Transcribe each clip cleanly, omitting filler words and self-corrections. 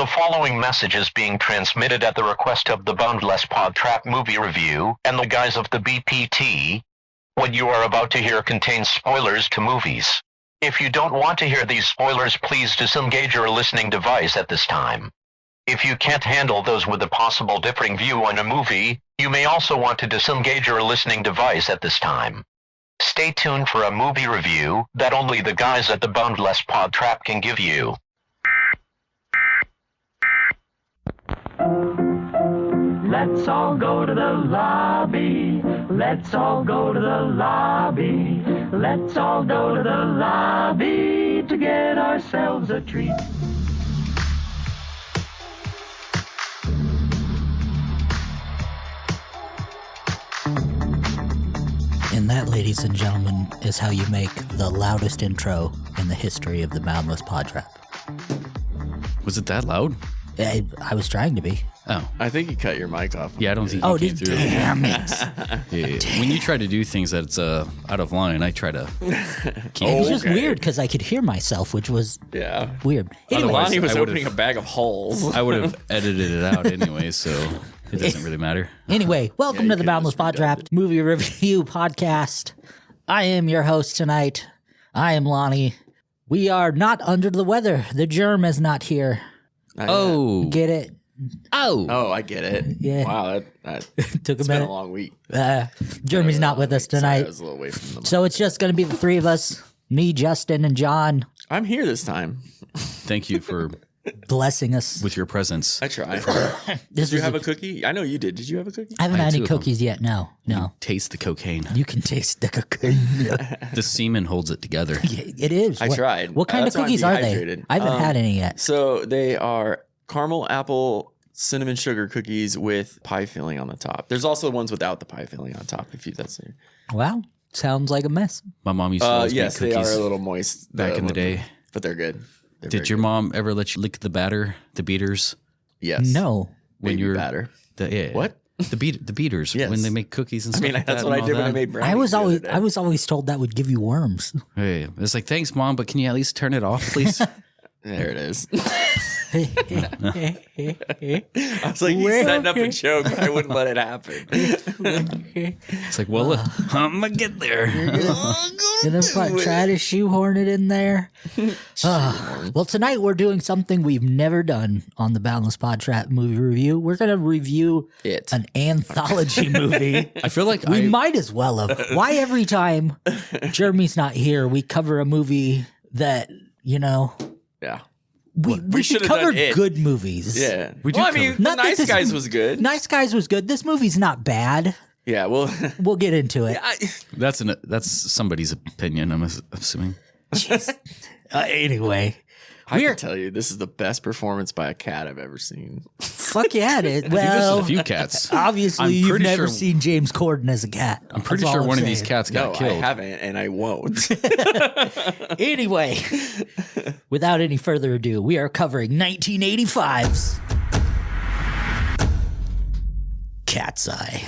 The following message is being transmitted at the request of the Boundless PodTrap movie review and the guys of the BPT. What you are about to hear contains spoilers to movies. If you don't want to hear these spoilers, please disengage your listening device at this time. If you can't handle those with a possible differing view on a movie, you may also want to disengage your listening device at this time. Stay tuned for a movie review that only the guys at the Boundless PodTrap can give you. Let's all go to the lobby. Let's all go to the lobby. Let's all go to the lobby to get ourselves a treat. And that, ladies and gentlemen, is how you make the loudest intro in the history of the Boundless PodTrap. Was it that loud? I was trying to be. Oh. I think you cut your mic off. Yeah, I don't think Oh, you came through. damn it. Yeah. When you try to do things that's out of line, I try to It was just weird because I could hear myself, which was weird. Anyway, Lonnie was I would've- opening a bag of holes. I would have edited it out anyway, so it doesn't really matter. Anyway, welcome to the Boundless PodTrap movie review podcast. I am your host tonight. I am Lonnie. We are not under the weather. The germ is not here. Oh. Get it? Oh, I get it. Yeah. Wow, that Took a it's been a minute. long week. Jeremy's not with us Sorry, tonight. I was a little away from the So it's just going to be the three of us, me, Justin, and John, I'm here this time. Thank you for blessing us. with your presence. I tried. This Did you was have a cookie? I know you did. Did you have a cookie? I haven't I had had any two of them. cookies yet. No. Taste the cocaine. You can taste the cocaine. The semen holds it together. It is. I tried. What kind of That's why I'm cookies are they? dehydrated. I haven't had any yet. So they are caramel apple cinnamon sugar cookies with pie filling on the top. There's also ones without the pie filling on top. If you that's it. Wow. Sounds like a mess. My mom used to always Yes, make they cookies are a little moist back in the day. but they're good. They're Did very your good. mom ever let you lick the batter, the beaters? Yes. No. When Baby you were batter. What? The beaters Yes. when they make cookies and I stuff. mean, like that's that what I and did all when I that. made brownies. I was the other always day. told that would give you worms. Hey, it's like, thanks, Mom, but can you at least turn it off, please? There it is. I was like, he's Well, setting up a joke, but I wouldn't let it happen. It's like, well, I'm gonna get there. Gonna try to shoehorn it in there. Well, tonight we're doing something we've never done on the Boundless PodTrap movie review. We're gonna review It. an anthology movie. I feel like We might as well have. Why every time Jeremy's not here, we cover a movie that, Yeah. we should should've cover done it. good movies. Yeah. We do well, I cover- mean, Not that Nice this- Guys was good. Nice Guys was good. This movie's not bad. Yeah, well, We'll get into it. that's somebody's opinion. I'm assuming. Anyway, I can tell you, this is the best performance by a cat I've ever seen. fuck yeah, it is. There's Well, a few cats. obviously I'm you've pretty never sure- seen James Corden as a cat. I'm pretty That's sure all one I'm of these saying. cats No, got I killed. haven't, and I won't. Anyway, without any further ado, we are covering 1985's Cat's Eye.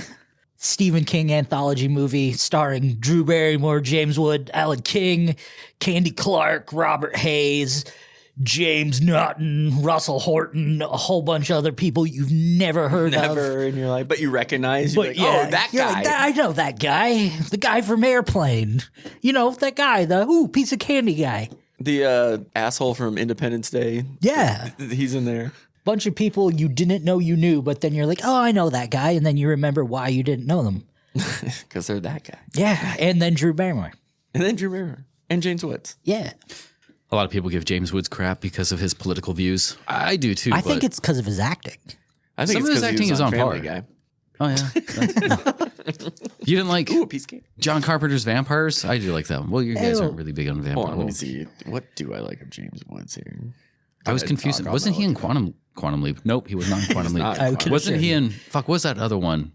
Stephen King anthology movie starring Drew Barrymore, James Wood, Alan King, Candy Clark, Robert Hayes, James Naughton, Russell Horton, a whole bunch of other people you've never heard of. Never in your life, but you recognize. You're But like, oh, that you're guy. like, I know that guy. The guy from Airplane. You know, that guy, the piece of candy guy. The asshole from Independence Day. Yeah. He's in there. Bunch of people you didn't know you knew, but then you're like, oh, I know that guy. And then you remember why you didn't know them. Because they're that guy. Yeah. And then Drew Barrymore. And then Drew Barrymore. And James Woods. Yeah. A lot of people give James Woods crap because of his political views. I do too. I think but- it's because of his acting. I think Some it's of his 'cause he acting was is on Family par. Guy. Oh yeah. You didn't like Ooh, a piece of cake. John Carpenter's Vampires? I do like that one. Well, you guys aren't really big on Hold on, vampires. let me see. What do I like of James Woods here? I was confused. Talk, Wasn't I'll he in look Quantum Leap? Nope, he was not in Quantum Leap. not in Quantum Wasn't Leap. he in? Fuck, what was that other one?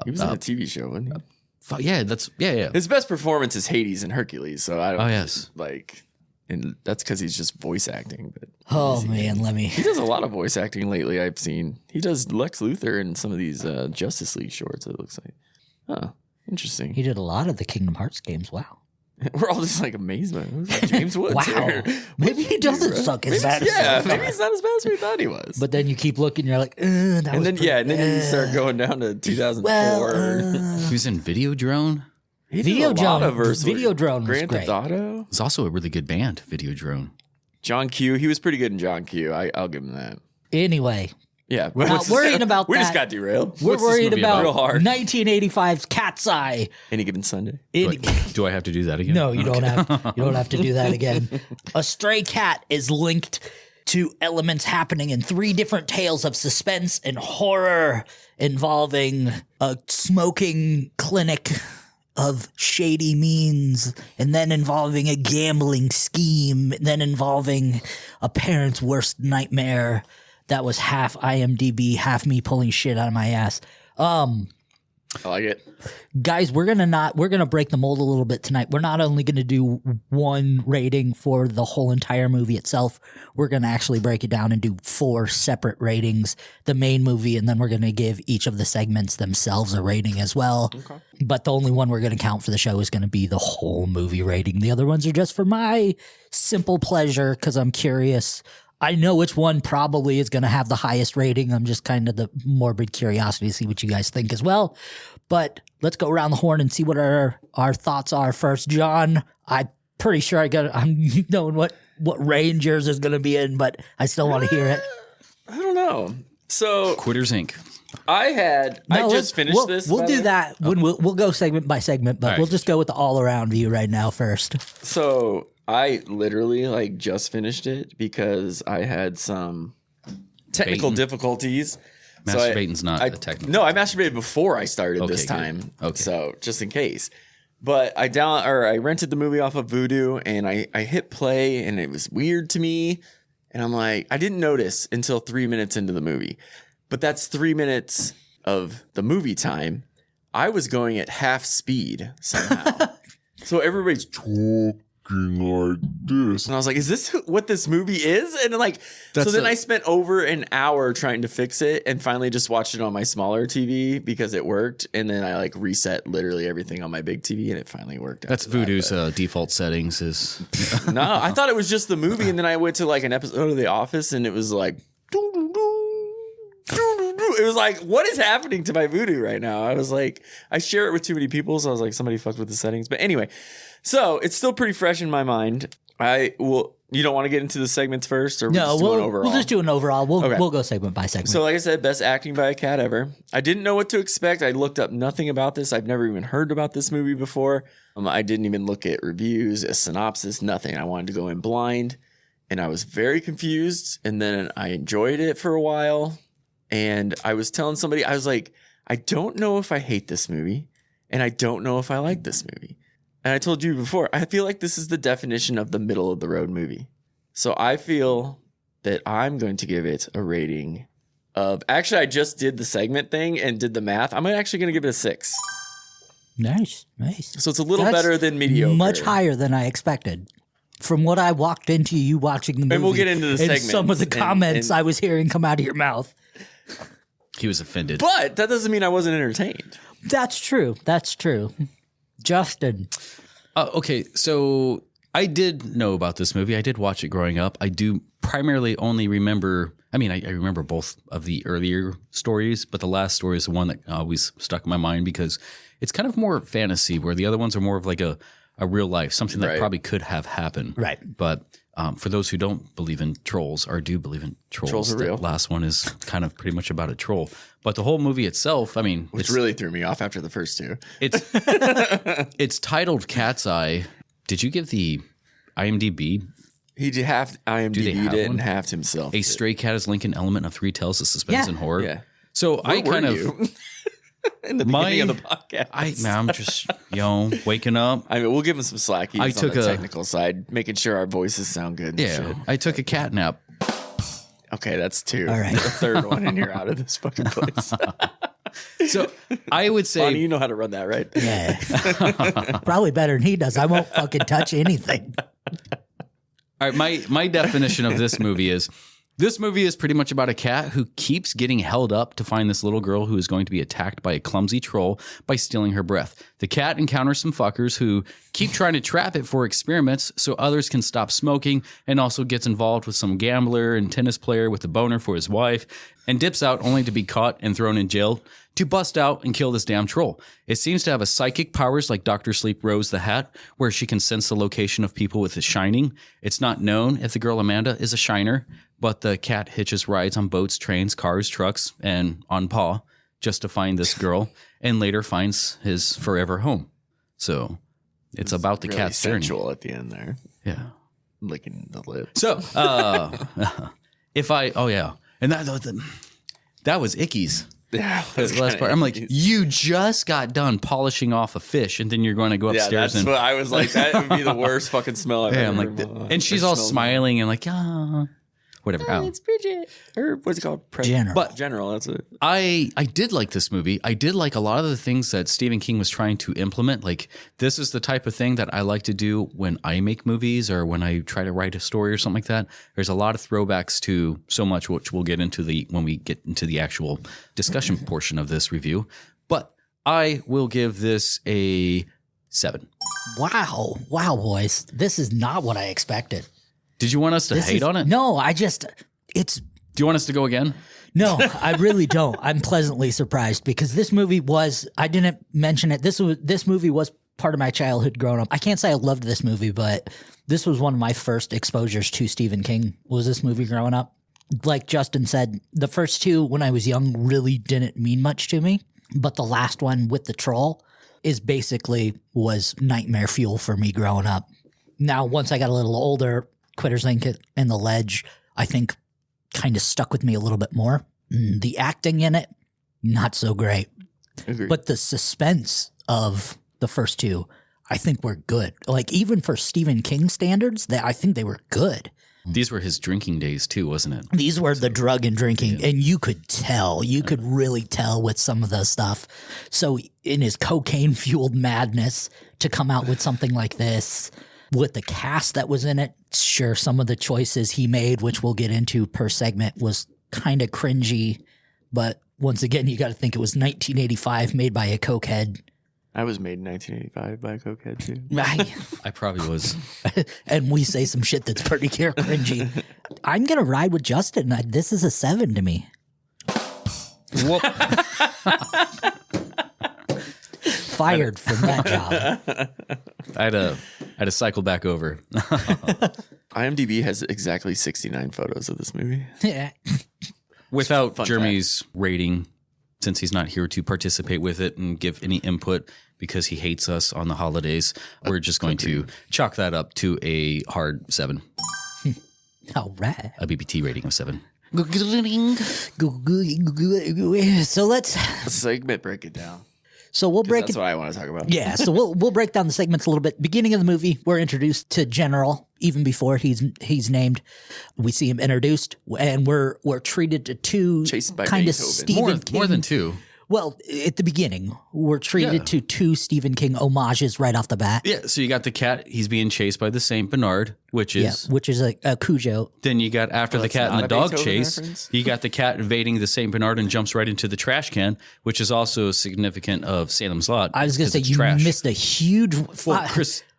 He was in a TV show, wasn't he? Fuck, yeah. His best performance is Hades and Hercules. So I don't. Oh, yes. Like, and that's because he's just voice acting. But Oh, man, let me. he does a lot of voice acting lately. I've seen he does Lex Luthor in some of these Justice League shorts. It looks like. Huh. Interesting. He did a lot of the Kingdom Hearts games. Wow. We're all just like amazed by who's James Woods. Wow. Here? Maybe he doesn't suck as bad as Yeah, we thought. maybe he's not as bad as we thought he was. But then you keep looking, you're like, that was and then you start going down to 2004. He was in Videodrone. He did a lot of verse with Videodrone was Grand great. Theft Auto. It's also a really good band, Videodrone. John Q. He was pretty good in John Q. I'll give him that. Anyway, Yeah, we're not worrying about we that. just got derailed. We're What's this worried movie about Real hard. 1985's Cat's Eye. Any given Sunday. Do I have to do that again? No, you don't have to do that again. A stray cat is linked to elements happening in 3 different tales of suspense and horror involving a smoking clinic of shady means, and then involving a gambling scheme, and then involving a parent's worst nightmare. That was half IMDb, half me pulling shit out of my ass. I like it. Guys, we're gonna break the mold a little bit tonight. We're not only gonna do one rating for the whole entire movie itself, we're gonna actually break it down and do 4 separate ratings, the main movie, and then we're gonna give each of the segments themselves a rating as well. Okay. But the only one we're gonna count for the show is gonna be the whole movie rating. The other ones are just for my simple pleasure because I'm curious. I know which one probably is going to have the highest rating. I'm just kind of the morbid curiosity to see what you guys think as well. But let's go around the horn and see what our thoughts are first. John, I'm pretty sure I'm knowing what range yours is going to be in, but I still want to hear it. I don't know. So Quitters Inc. I just finished this. We'll by do the way. that when we'll go segment by segment, but All right. we'll just go with the all around view right now first. So I literally just finished it because I had some technical Baiting. difficulties. Masturbating's not a technical. No, I masturbated before I started Okay, this good. time. Okay. So just in case. But I rented the movie off of Vudu and I hit play and it was weird to me. And I'm like, I didn't notice until 3 minutes into the movie. But that's 3 minutes of the movie time. I was going at half speed somehow. So everybody's talking like this. And I was like, is this what this movie is? And I spent over an hour trying to fix it and finally just watched it on my smaller TV because it worked. And then I reset literally everything on my big TV and it finally worked. That's Voodoo's default settings is. No, I thought it was just the movie. And then I went to an episode of The Office and it was like, it was like, what is happening to my Voodoo right now? I was like, I share it with too many people. So I was like, somebody fucked with the settings. But anyway, so it's still pretty fresh in my mind. You don't want to get into the segments first, or We'll just do an overall. We'll go segment by segment. So like I said, best acting by a cat ever. I didn't know what to expect. I looked up nothing about this. I've never even heard about this movie before. I didn't even look at reviews, a synopsis, nothing. I wanted to go in blind and I was very confused. And then I enjoyed it for a while. And I was telling somebody, I was like, I don't know if I hate this movie and I don't know if I like this movie. And I told you before, I feel like this is the definition of the middle of the road movie. So I feel that I'm going to give it a rating of, actually, I just did the segment thing and did the math. I'm actually going to give it a 6. Nice. So it's a little That's better than mediocre. Much higher than I expected. From what I walked into you watching the movie. And we'll get into the and segments. some of the comments and I was hearing come out of your mouth. He was offended. But that doesn't mean I wasn't entertained. That's true. Justin. Okay, so I did know about this movie. I did watch it growing up. I do primarily only remember, I remember both of the earlier stories, but the last story is the one that always stuck in my mind because it's kind of more fantasy, where the other ones are more of like a real life, something that probably could have happened. Right. But for those who don't believe in trolls or do believe in trolls, are the real. last one is kind of pretty much about a troll. But the whole movie itself, Which really threw me off after the first two. it's titled Cat's Eye. Did you give the IMDb? He did half IMDb have it one? and half himself. A stray cat is linked an element of 3 tales of suspense Yeah. and horror. Yeah. So I kind Were of you? In the beginning of the podcast. I'm just waking up. I mean, we'll give him some slack. He's I on took the a- technical side, making sure our voices sound good. And Yeah, shit. I took a cat nap. Okay, that's 2. All right. The third one, and you're out of this fucking place. So I would say Bonnie, you know how to run that, right? Yeah. Probably better than he does. I won't fucking touch anything. all right, my definition of this movie is This movie is pretty much about a cat who keeps getting held up to find this little girl who is going to be attacked by a clumsy troll by stealing her breath. The cat encounters some fuckers who keep trying to trap it for experiments so others can stop smoking, and also gets involved with some gambler and tennis player with a boner for his wife, and dips out only to be caught and thrown in jail to bust out and kill this damn troll. It seems to have a psychic powers like Dr. Sleep Rose the Hat, where she can sense the location of people with a shining. It's not known if the girl Amanda is a shiner, but the cat hitches rides on boats, trains, cars, trucks, and on paw just to find this girl, and later finds his forever home. So it's about the really cat's journey. sensual at the end there. Yeah. Licking the lips. So, and that was Icky's. Yeah. The last part. I'm like, you just got done polishing off a fish, and then you're going to go upstairs. Yeah, that's and what I was like. That would be the worst fucking smell I've ever. I'm like, and she's all smiling and like, whatever. It's Bridget. Or what's it called? General. But General, that's it. I did like this movie. I did like a lot of the things that Stephen King was trying to implement. Like, this is the type of thing that I like to do when I make movies or when I try to write a story or something like that. There's a lot of throwbacks to so much, which we'll get into when we get into the actual discussion portion of this review. But I will give this a 7. Wow, boys, this is not what I expected. Did you want us to hate on it? No, do you want us to go again? No, I really don't. I'm pleasantly surprised because this movie was, I didn't mention it. This movie was part of my childhood growing up. I can't say I loved this movie, but this was one of my first exposures to Stephen King, was this movie growing up. Like Justin said, the first two when I was young really didn't mean much to me, but the last one with the troll was nightmare fuel for me growing up. Now, once I got a little older, Quitter's Inc. and The Ledge, I think, kind of stuck with me a little bit more. The acting in it, not so great. Agreed. But the suspense of the first two, I think were good. Like, even for Stephen King standards, I think they were good. These were his drinking days too, wasn't it? These were the drug and drinking, and you could really tell with some of the stuff. So in his cocaine-fueled madness to come out with something like this, with the cast that was in it, sure, some of the choices he made, which we'll get into per segment, was kind of cringy. But once again, you got to think it was 1985, made by a cokehead. I was made in 1985 by a cokehead too. I probably was. And we say some shit that's pretty cringy. I'm going to ride with Justin. This is a 7 to me. Whoop. Fired from that job. I had to cycle back over. IMDb has exactly 69 photos of this movie. Yeah. Without Fun Jeremy's rating, since he's not here to participate with it and give any input because he hates us on the holidays, we're just going to chalk that up to a hard 7. All right. A BPT rating of 7. So let's Segment break it down. So we'll break That's it. what I want to talk about. Yeah, so we'll break down the segments a little bit. Beginning of the movie, we're introduced to General even before he's named. We see him introduced, and we're treated to two Chased by kind of Beethoven. Stephen King. More than 2. Well, at the beginning, we're treated to 2 Stephen King homages right off the bat. Yeah, so you got the cat. He's being chased by the Saint Bernard, which is a Cujo. Then you got after the that's cat and not the a dog Beethoven chase. reference? You got the cat invading the Saint Bernard and jumps right into the trash can, which is also significant of Salem's Lot. I was going to say, 'cause it's you trash. missed a huge... Well,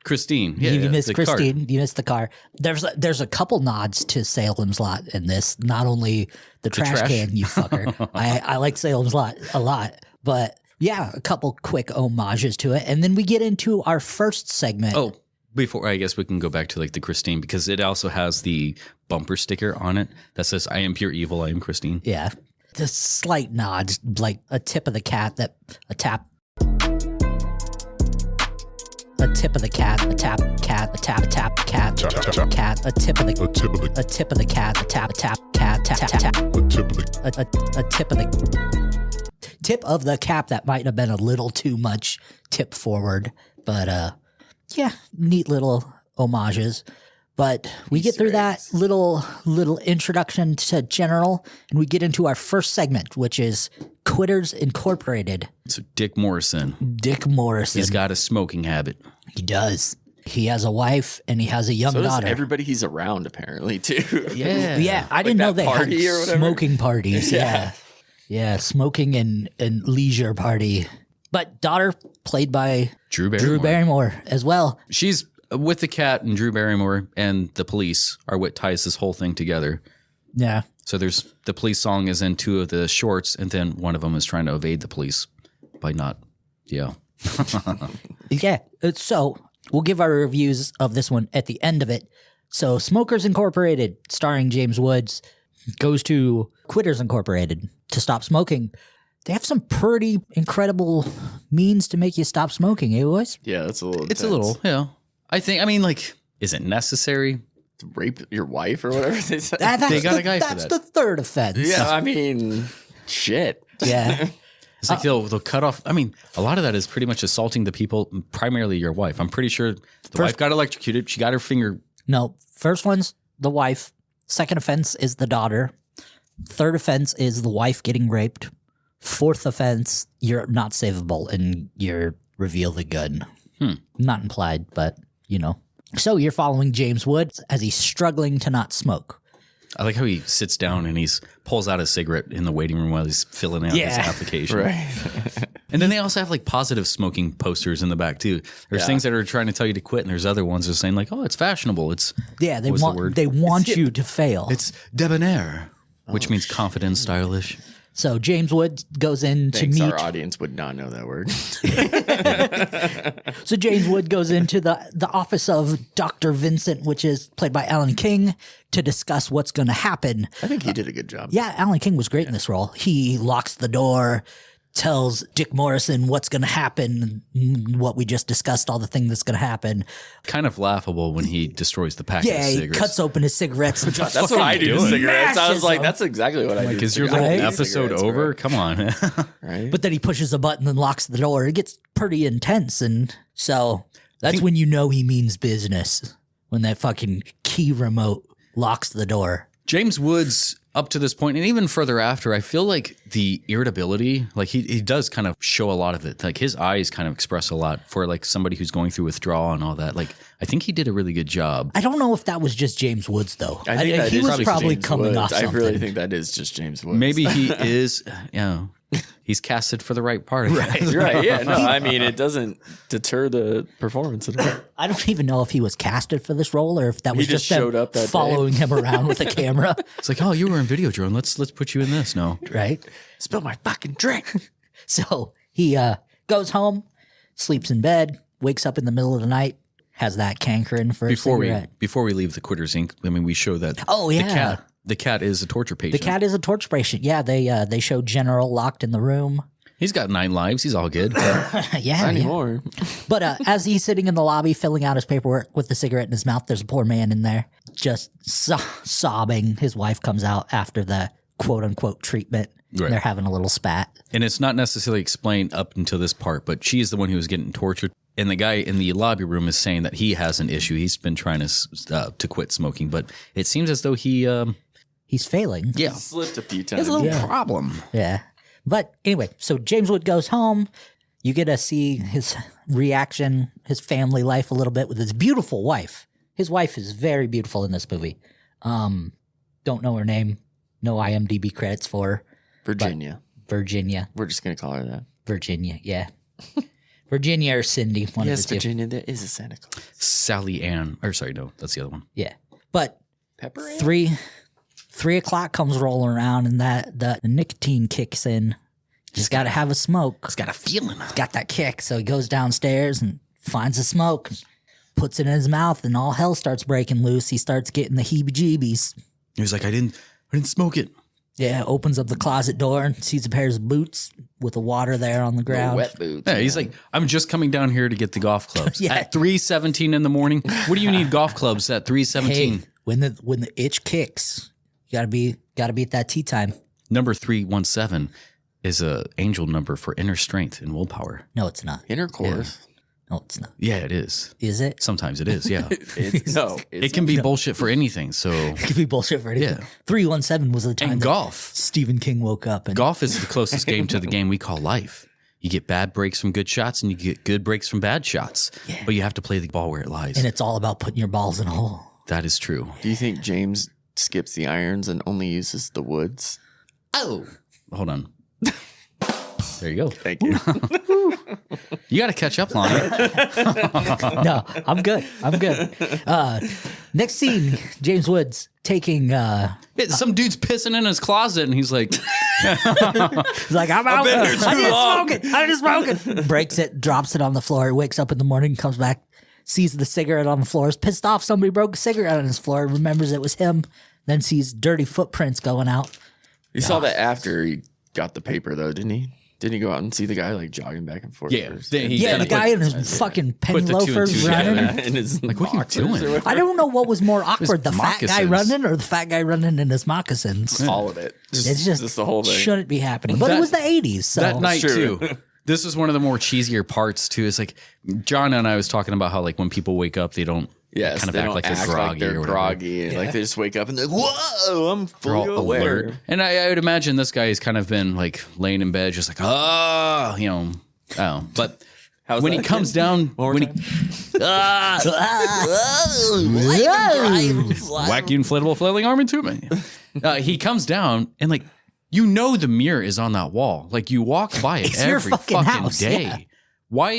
Christine. Yeah, you missed the Christine. card. You missed the car. There's a couple nods to Salem's Lot in this. Not only the trash can, you fucker. I like Salem's Lot a lot, but yeah, a couple quick homages to it, and then we get into our first segment. Oh, before I guess we can go back to like the Christine because it also has the bumper sticker on it that says "I am pure evil. I am Christine." Yeah, the slight nods, like a tip of the cat, a tap. A tip of the cat, a tap cat, a tap cat, cat, a tip of the cat, a tap cat, tap, a tip of the cap. That might have been a little too much tip forward, but yeah, neat little homages. But we get through that little introduction to General, and we get into our first segment, which is Quitters Incorporated. So Dick Morrison. Dick Morrison. He's got a smoking habit. He does. He has a wife and he has a young So does daughter. everybody he's around, apparently, too. Yeah, I didn't know that they had party or whatever? smoking parties. Yeah, smoking and leisure party. But daughter played by Drew Barrymore. Drew Barrymore as well. She's with the cat, and Drew Barrymore and the police are what ties this whole thing together. Yeah. So there's the police song is in 2 of the shorts, and then one of them is trying to evade the police by not, Yeah. So we'll give our reviews of this one at the end of it. So Smokers Incorporated, starring James Woods, goes to Quitters Incorporated to stop smoking. They have some pretty incredible means to make you stop smoking, eh, boys? Yeah, that's a little It's a intense. little, yeah. I mean, like, is it necessary? To rape your wife or whatever they said. That's They got the, a guy for that's that. the third offense. Yeah, I mean, shit. Yeah. It's like they'll cut off. I mean, a lot of that is pretty much assaulting the people, primarily your wife. I'm pretty sure the wife got electrocuted. She got her finger. No, first one's the wife. Second offense is the daughter. Third offense is the wife getting raped. Fourth offense, you're not savable and you reveal the gun. Not implied, but you know. So you're following James Woods as he's struggling to not smoke. I like how he sits down and pulls out a cigarette in the waiting room while he's filling out his application. Right. And then they also have like positive smoking posters in the back too. There's things that are trying to tell you to quit, and there's other ones that are saying like, "Oh, it's fashionable. It's Yeah, they what's the want word? they want you to fail. It's debonair," which means confident, stylish. So James Woods goes in to Thanks, meet. our audience would not know that word. So James Wood goes into the office of Dr. Vincent, which is played by Alan King, to discuss what's going to happen. I think he did a good job. Yeah, Alan King was great in this role. He locks the door, tells Dick Morrison what's going to happen, what we just discussed, all the thing that's going to happen. Kind of laughable when he destroys the packet of Yeah, he cigarettes. cuts open his cigarettes. And just That's what I do to doing? cigarettes. I was Mashes like, them. that's exactly what I do. Like, to is your cigarettes. little Right? episode Cigarettes, over? Come on. Right? But then he pushes a button and locks the door. It gets pretty intense. And so that's when you know he means business, when that fucking key remote locks the door. James Woods, up to this point, and even further after, I feel like the irritability, like he does kind of show a lot of it. Like his eyes kind of express a lot for like somebody who's going through withdrawal and all that. Like I think he did a really good job. I don't know if that was just James Woods, though. I think that he is was just probably James coming Woods. off I something. really think that is just James Woods. Maybe he is, he's casted for the right part. Right. You're right. Yeah. No, I mean, it doesn't deter the performance at all. I don't even know if he was casted for this role or if that was just them showed up that day. following him around with a camera, It's like, oh, you were in Videodrome. Let's put you in this. No. right? Spill my fucking drink. So he goes home, sleeps in bed, wakes up in the middle of the night, has that cankering for a cigarette. Before we leave the Quitters Inc., I mean, we show that Oh, yeah. the cat is a torture The patient. cat is a torture patient. Yeah, they show General locked in the room. He's got 9 lives. He's all good. Yeah, Not yeah. anymore. But as he's sitting in the lobby filling out his paperwork with the cigarette in his mouth, there's a poor man in there just sobbing. His wife comes out after the quote unquote treatment. Right. They're having a little spat. And it's not necessarily explained up until this part, but she's the one who was getting tortured. And the guy in the lobby room is saying that he has an issue. He's been trying to quit smoking, but it seems as though he, He's failing. yeah, Slipped a few he times. has a little problem. Yeah. But anyway, so James Wood goes home. You get to see his reaction, his family life a little bit with his beautiful wife. His wife is very beautiful in this movie. Don't know her name. No IMDb credits for her. Virginia. Virginia. We're just going to call her that. Virginia, yeah. Virginia or Cindy, one Yes, of the two. Virginia, there is a Santa Claus. Sally Ann, or sorry, no, that's the other one. Yeah. But Pepper Ann? 3 o'clock comes rolling around and the nicotine kicks in. Just got to have a smoke. He's got a feeling. Got that kick. So he goes downstairs and finds the smoke, puts it in his mouth, and all hell starts breaking loose. He starts getting the heebie-jeebies. He was like, I didn't smoke it. Yeah, opens up the closet door and sees a pair of boots with the water there on the ground. Wet boots. Yeah, he's like, I'm just coming down here to get the golf clubs. Yeah. At 3:17 in the morning. What do you need golf clubs at 3:17? Hey, when the itch kicks, you gotta be at that tea time. Number 317 is a angel number for inner strength and willpower. No, it's not. Intercourse. No, it's not. Yeah, it is. Is it? Sometimes it is, yeah. No. It can be bullshit for anything. So, It could be bullshit for anything. Yeah. 317 was the time and that golf. Stephen King woke up and Golf is the closest game to the game we call life. You get bad breaks from good shots, and you get good breaks from bad shots. Yeah. But you have to play the ball where it lies. And it's all about putting your balls in a hole. That is true. Do you think James skips the irons and only uses the woods? Oh, hold on. There you go. Thank you. You got to catch up, Lonnie. No, I'm good. Next scene, James Woods taking Some dude's pissing in his closet, and he's like, he's like, I'm out. I didn't smoke it. Breaks it, drops it on the floor, wakes up in the morning, comes back, sees the cigarette on the floor, is pissed off somebody broke a cigarette on his floor, remembers it was him, then sees dirty footprints going out. You saw that after he got the paper, though, didn't he? Didn't he go out and see the guy like jogging back and forth? Yeah. first? The guy in his fucking penny put the two and loafers two running. together. In his Like, what are you boxers doing? or whatever. I don't know what was more awkward, the fat guy moccasins. running or the fat guy running in his moccasins. All of it. It's just the whole thing. shouldn't be happening. But it was the 80s, so that night true. too. This is one of the more cheesier parts too. It's like John and I was talking about how like when people wake up, they don't Yes, kind of they act don't like they're groggy or whatever. groggy. And like they just wake up and they're like, whoa, I'm They're all fully aware. alert. And I would imagine this guy has kind of been like laying in bed, just like, But How's when that he comes down, more when time? wacky inflatable flailing arm into me, he comes down and like the mirror is on that wall. Like you walk by it It's your every fucking fucking house, day. yeah. Why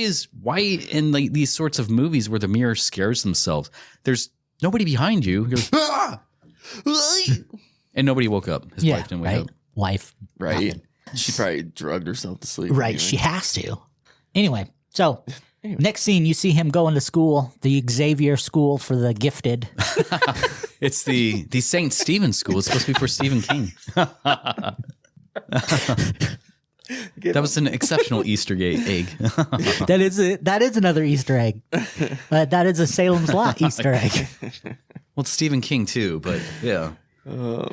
in like these sorts of movies where the mirror scares themselves? There's nobody behind you. He goes, and nobody woke up. His wife didn't wake right. up. Wife, Right. nothing. She probably drugged herself to sleep. Right, anyway. she has to. Anyway, so next scene, you see him going to school, the Xavier School for the Gifted. It's the St. Stephen School. It's supposed to be for Stephen King. That was an exceptional Easter egg. That is another Easter egg. That is a Salem's Lot Easter egg. Well, it's Stephen King too, but yeah. Oh,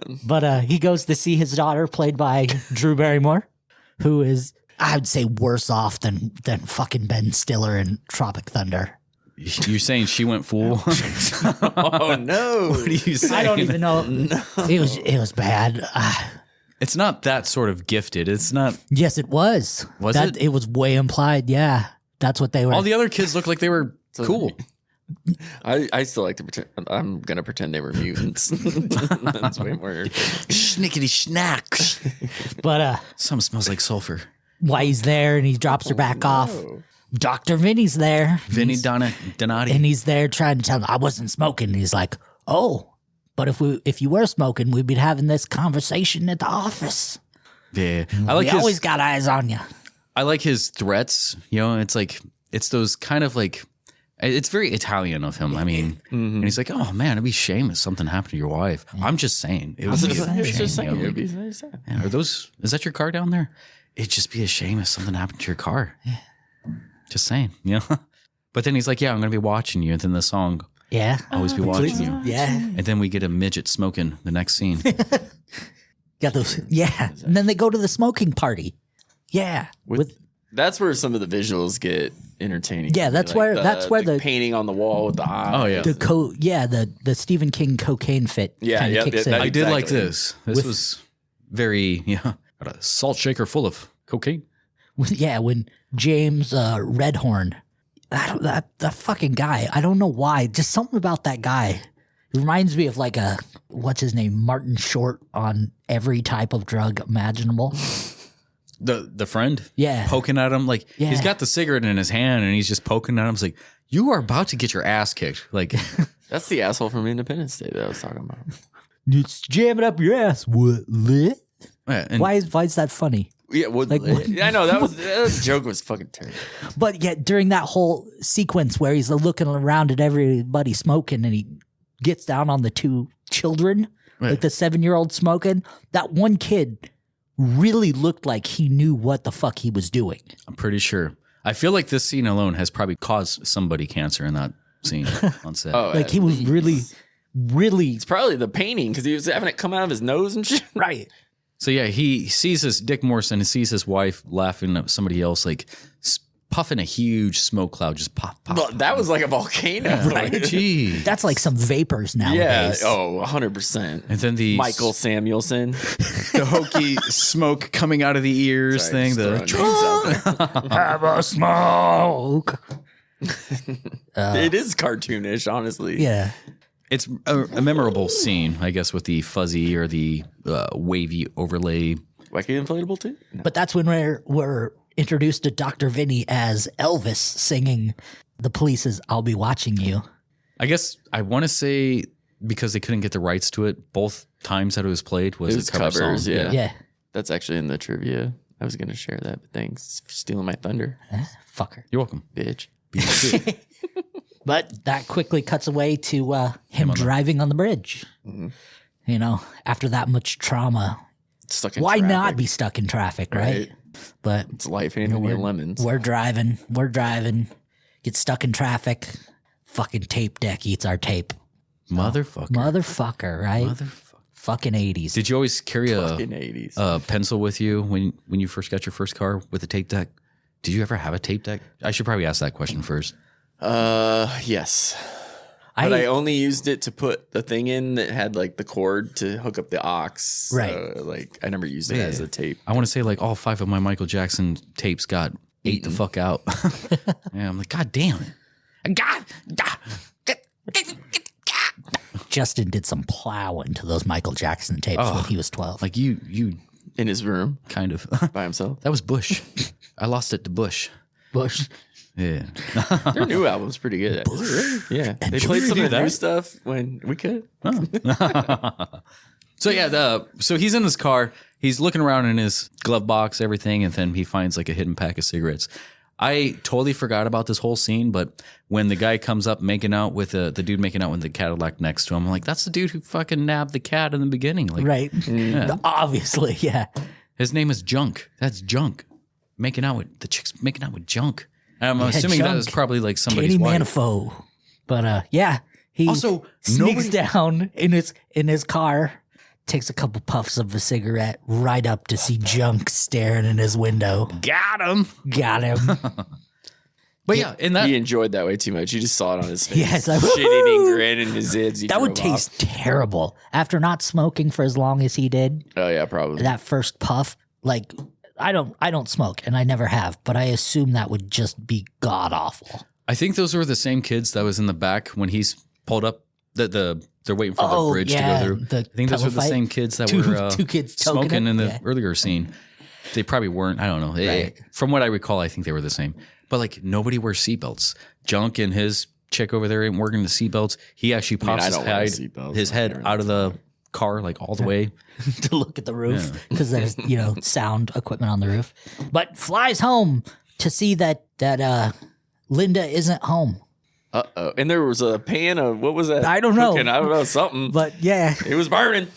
man. But he goes to see his daughter, played by Drew Barrymore, who is, I would say, worse off than fucking Ben Stiller in Tropic Thunder. You're saying she went fool? Oh, no. What are you saying? I don't even know. It was bad. It's not that sort of gifted. It's not. Yes, it was. Was it? It was way implied. Yeah, that's what they were. All the other kids looked like they were cool. I still like to pretend. I'm going to pretend they were mutants. That's way more. Schnickety schnack. But Something smells like sulfur. while he's there and he drops her back off, Dr. Vinny's there. Vinny Donati. And he's there trying to tell him, I wasn't smoking. And he's like, oh, but if you were smoking, we'd be having this conversation at the office. Yeah, I like We always got eyes on you. I like his threats. It's like it's those kind of like. It's very Italian of him. I mean, and he's like, "Oh man, it'd be a shame if something happened to your wife." I'm just saying, it would be a shame. It'd be very sad. Are those? Is that your car down there? It'd just be a shame if something happened to your car. Just saying, But then he's like, "Yeah, I'm gonna be watching you." And then the song, Yeah. "Always be watching you." Yeah. And then we get a midget smoking the next scene. Got those. Yeah. And then they go to the smoking party. Yeah. That's where some of the visuals get entertaining. Yeah, that's where the painting on the wall with the eye. Oh, yeah. the Stephen King cocaine fit kinda kicks in. I did like Exactly. this. This was very got a salt shaker full of cocaine. When James Redhorn, that fucking guy, I don't know why, just something about that guy. It reminds me of like what's his name, Martin Short on every type of drug imaginable. The friend, Yeah. poking at him like Yeah. he's got the cigarette in his hand and he's just poking at him. It's like you are about to get your ass kicked. Like That's the asshole from Independence Day that I was talking about. It's jamming up your ass. What? Lit? and Why is that funny? Yeah, what, Like, I know that joke was fucking terrible. But yet during that whole sequence where he's looking around at everybody smoking and he gets down on the two children, like the 7-year-old smoking, that one kid really looked like he knew what the fuck he was doing. I'm pretty sure. I feel like this scene alone has probably caused somebody cancer in that scene on set. Like he was really It's probably the painting because he was having it come out of his nose and shit. right. So yeah, he sees his Dick Morrison. He sees his wife laughing at somebody else, like puffing a huge smoke cloud, just pop. Well, that was like a volcano. Right? Gee. That's like some vapors Yeah. nowadays. Oh, 100%. And then the Michael Samuelson. the hokey smoke coming out of the ears Sorry, thing. just throwing names out there. Have a smoke. It is cartoonish, honestly. Yeah. It's a memorable scene, I guess, with the fuzzy or the wavy overlay. Wacky inflatable too? No. But that's when we're introduced to Dr. Vinny as Elvis singing the police's I'll Be Watching You. I guess I want to say because they couldn't get the rights to it, both times that it was played was It was a cover covers, song. yeah. Yeah. That's actually in the trivia. I was going to share that, but thanks for stealing my thunder, Fucker. You're welcome. bitch. But that quickly cuts away to him driving on the bridge. Mm-hmm. You know, after that much trauma, Stuck in why traffic. not be stuck in traffic, right? But It's life handing you lemons. we're driving, get stuck in traffic. Fucking tape deck eats our tape. Motherfucker, right? Fucking 80s. Did you always carry Fucking 80s. a pencil with you when you first got your first car with a tape deck? Did you ever have a tape deck? I should probably ask that question first. Yes. But I only used it to put the thing in that had like the cord to hook up the aux. Right. Like I never used it as a tape. I want to say like all 5 of my Michael Jackson tapes got ate the fuck out. Yeah, I'm like, God damn it. Justin did some plowing to those Michael Jackson tapes when he was 12. Like you In his room kind of. by himself. That was Bush. I lost it to Bush. Bush. Yeah. Their new album's pretty good. Yeah. They played some of the new stuff when we could. So yeah, so he's in this car. He's looking around in his glove box, everything, and then he finds like a hidden pack of cigarettes. I totally forgot about this whole scene, but when the guy comes up making out with the dude making out with the Cadillac next to him, I'm like, that's the dude who fucking nabbed the cat in the beginning. Like, Right. Obviously, yeah. his name is Junk. That's Junk. The chick's making out with Junk. And I'm assuming that Junk. was probably like somebody's Katie wife. Manifold. But yeah, he Also, sneaks down in his car, takes a couple puffs of a cigarette right up to see Junk staring in his window. Got him. Got him. But yeah, in that He enjoyed that way too much. You just saw it on his face. Yes, I- Shit-eating grin in his zids. He That would drove off. taste terrible. After not smoking for as long as he did, Oh yeah, probably. that first puff, like I don't smoke and I never have, but I assume that would just be god awful. I think those were the same kids that was in the back when he's pulled up. They're waiting for the bridge to go through. I think those were the same kids that were two kids toking smoking it? in the Yeah. earlier scene. They probably weren't. I don't know. Right. From what I recall, I think they were the same. But like nobody wears seatbelts. Junk and his chick over there ain't working the seatbelts. He actually pops I his don't wear head, seatbelts. his head out of the car like all the way. To look at the roof because there's sound equipment on the roof, but flies home to see that Linda isn't home. Uh-oh. And there was a pan of, what was that? I don't know. Cooking? I don't know, something. But yeah, It was burning.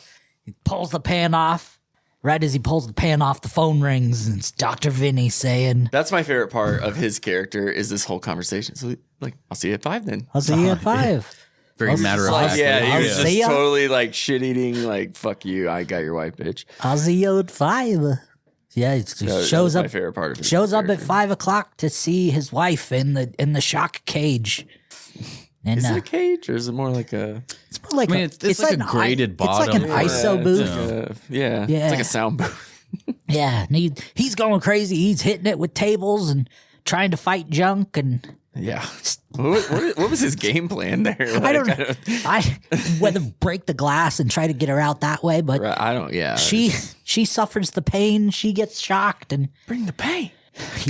pulls the pan off. Right as he pulls the pan off, the phone rings and it's Dr. Vinny saying, That's my favorite part of his character is this whole conversation. So like, I'll see you at 5 then. "I'll see you at 5." Very I'll matter of see- fact. Yeah, he I'll was see just ya. totally like shit-eating, like, fuck you, I got your wife, bitch. "I'll see you at 5." Yeah, he just That shows was up. my favorite part of his Shows up at character. 5 o'clock to see his wife in the shock cage. And Is it a cage or is it more like a... it's more like I mean, it's like a graded It's like an bottom. ISO Yeah, booth. yeah. Yeah. It's like a sound booth. Yeah, and he's going crazy. He's hitting it with tables and trying to fight Junk. And Yeah. What was his game plan there? I don't know. Whether break the glass and try to get her out that way, but I don't, yeah. she suffers the pain. She gets shocked and Bring the pain.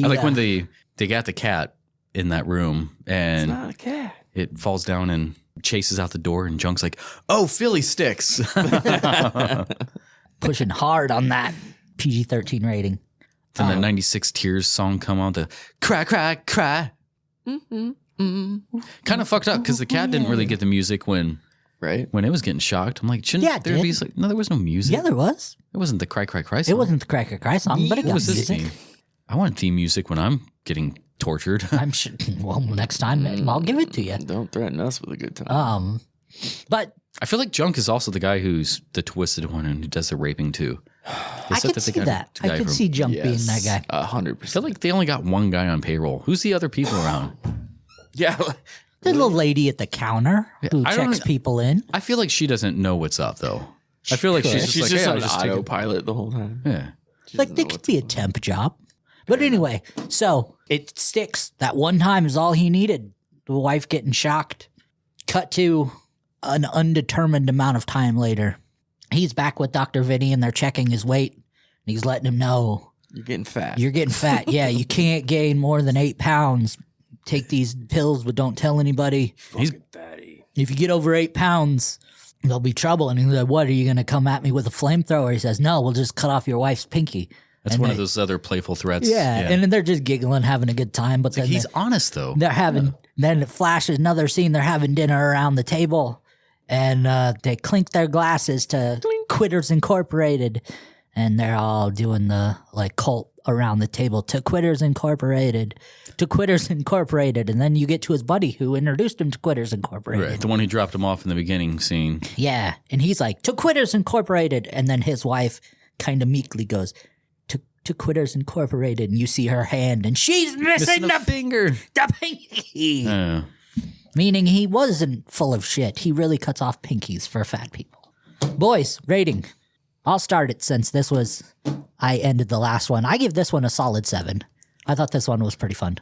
I like when they got the cat in that room and Not a cat. it falls down and chases out the door and Junk's like, "Oh, Philly sticks." pushing hard on that PG-13 rating. Then the 96 Tears song come on, the cry, cry, cry. Kind of fucked up because the cat didn't really get the music when Right? it was getting shocked. I'm like, shouldn't Yeah, it there be did. like, no, there was no music. Yeah, there was. It wasn't the cry, cry, cry song. It wasn't the Cracker Cry song, but it What got was this music. theme? I want theme music when I'm getting tortured. I'm sure. Well, next time I'll give it to you. Don't threaten us with a good time. But I feel like Junk is also the guy who's the twisted one and who does the raping too. I could see that. I could see Junk being that guy. 100%. I feel like they only got one guy on payroll. Who's the other people around? Yeah. The little lady at the counter who I don't- checks people in. I feel like she doesn't know what's up, though. I feel like she's just She's like, just hey, on I'll just take it. autopilot the whole time. Yeah. Like, they could be a temp job. But anyway, so it sticks. That one time is all he needed. The wife getting shocked. Cut to an undetermined amount of time later. He's back with Dr. Vinny and they're checking his weight. And he's letting him know, You're getting fat. you're getting fat. Yeah, you can't gain more than 8 pounds. Take these pills, but don't tell anybody. He's fatty. If you get over 8 pounds, there'll be trouble. And he's like, what, are you going to come at me with a flamethrower? He says, no, we'll just cut off your wife's pinky. That's And one they- of those other playful threats. Yeah, and then they're just giggling, having a good time. But then He's honest, though. they're having, then it flashes another scene. They're having dinner around the table and they clink their glasses to Quitters Incorporated. And they're all doing the like cult around the table to Quitters Incorporated, to Quitters Incorporated. And then you get to his buddy who introduced him to Quitters Incorporated. Right, the one who dropped him off in the beginning scene. Yeah. And he's like, to Quitters Incorporated. And then his wife kind of meekly goes, to Quitters Incorporated. And you see her hand and she's missing the finger. The pinky. Meaning he wasn't full of shit. He really cuts off pinkies for fat people. Boys, rating. I'll start it since I ended the last one. I give this one a solid 7. I thought this one was pretty fun.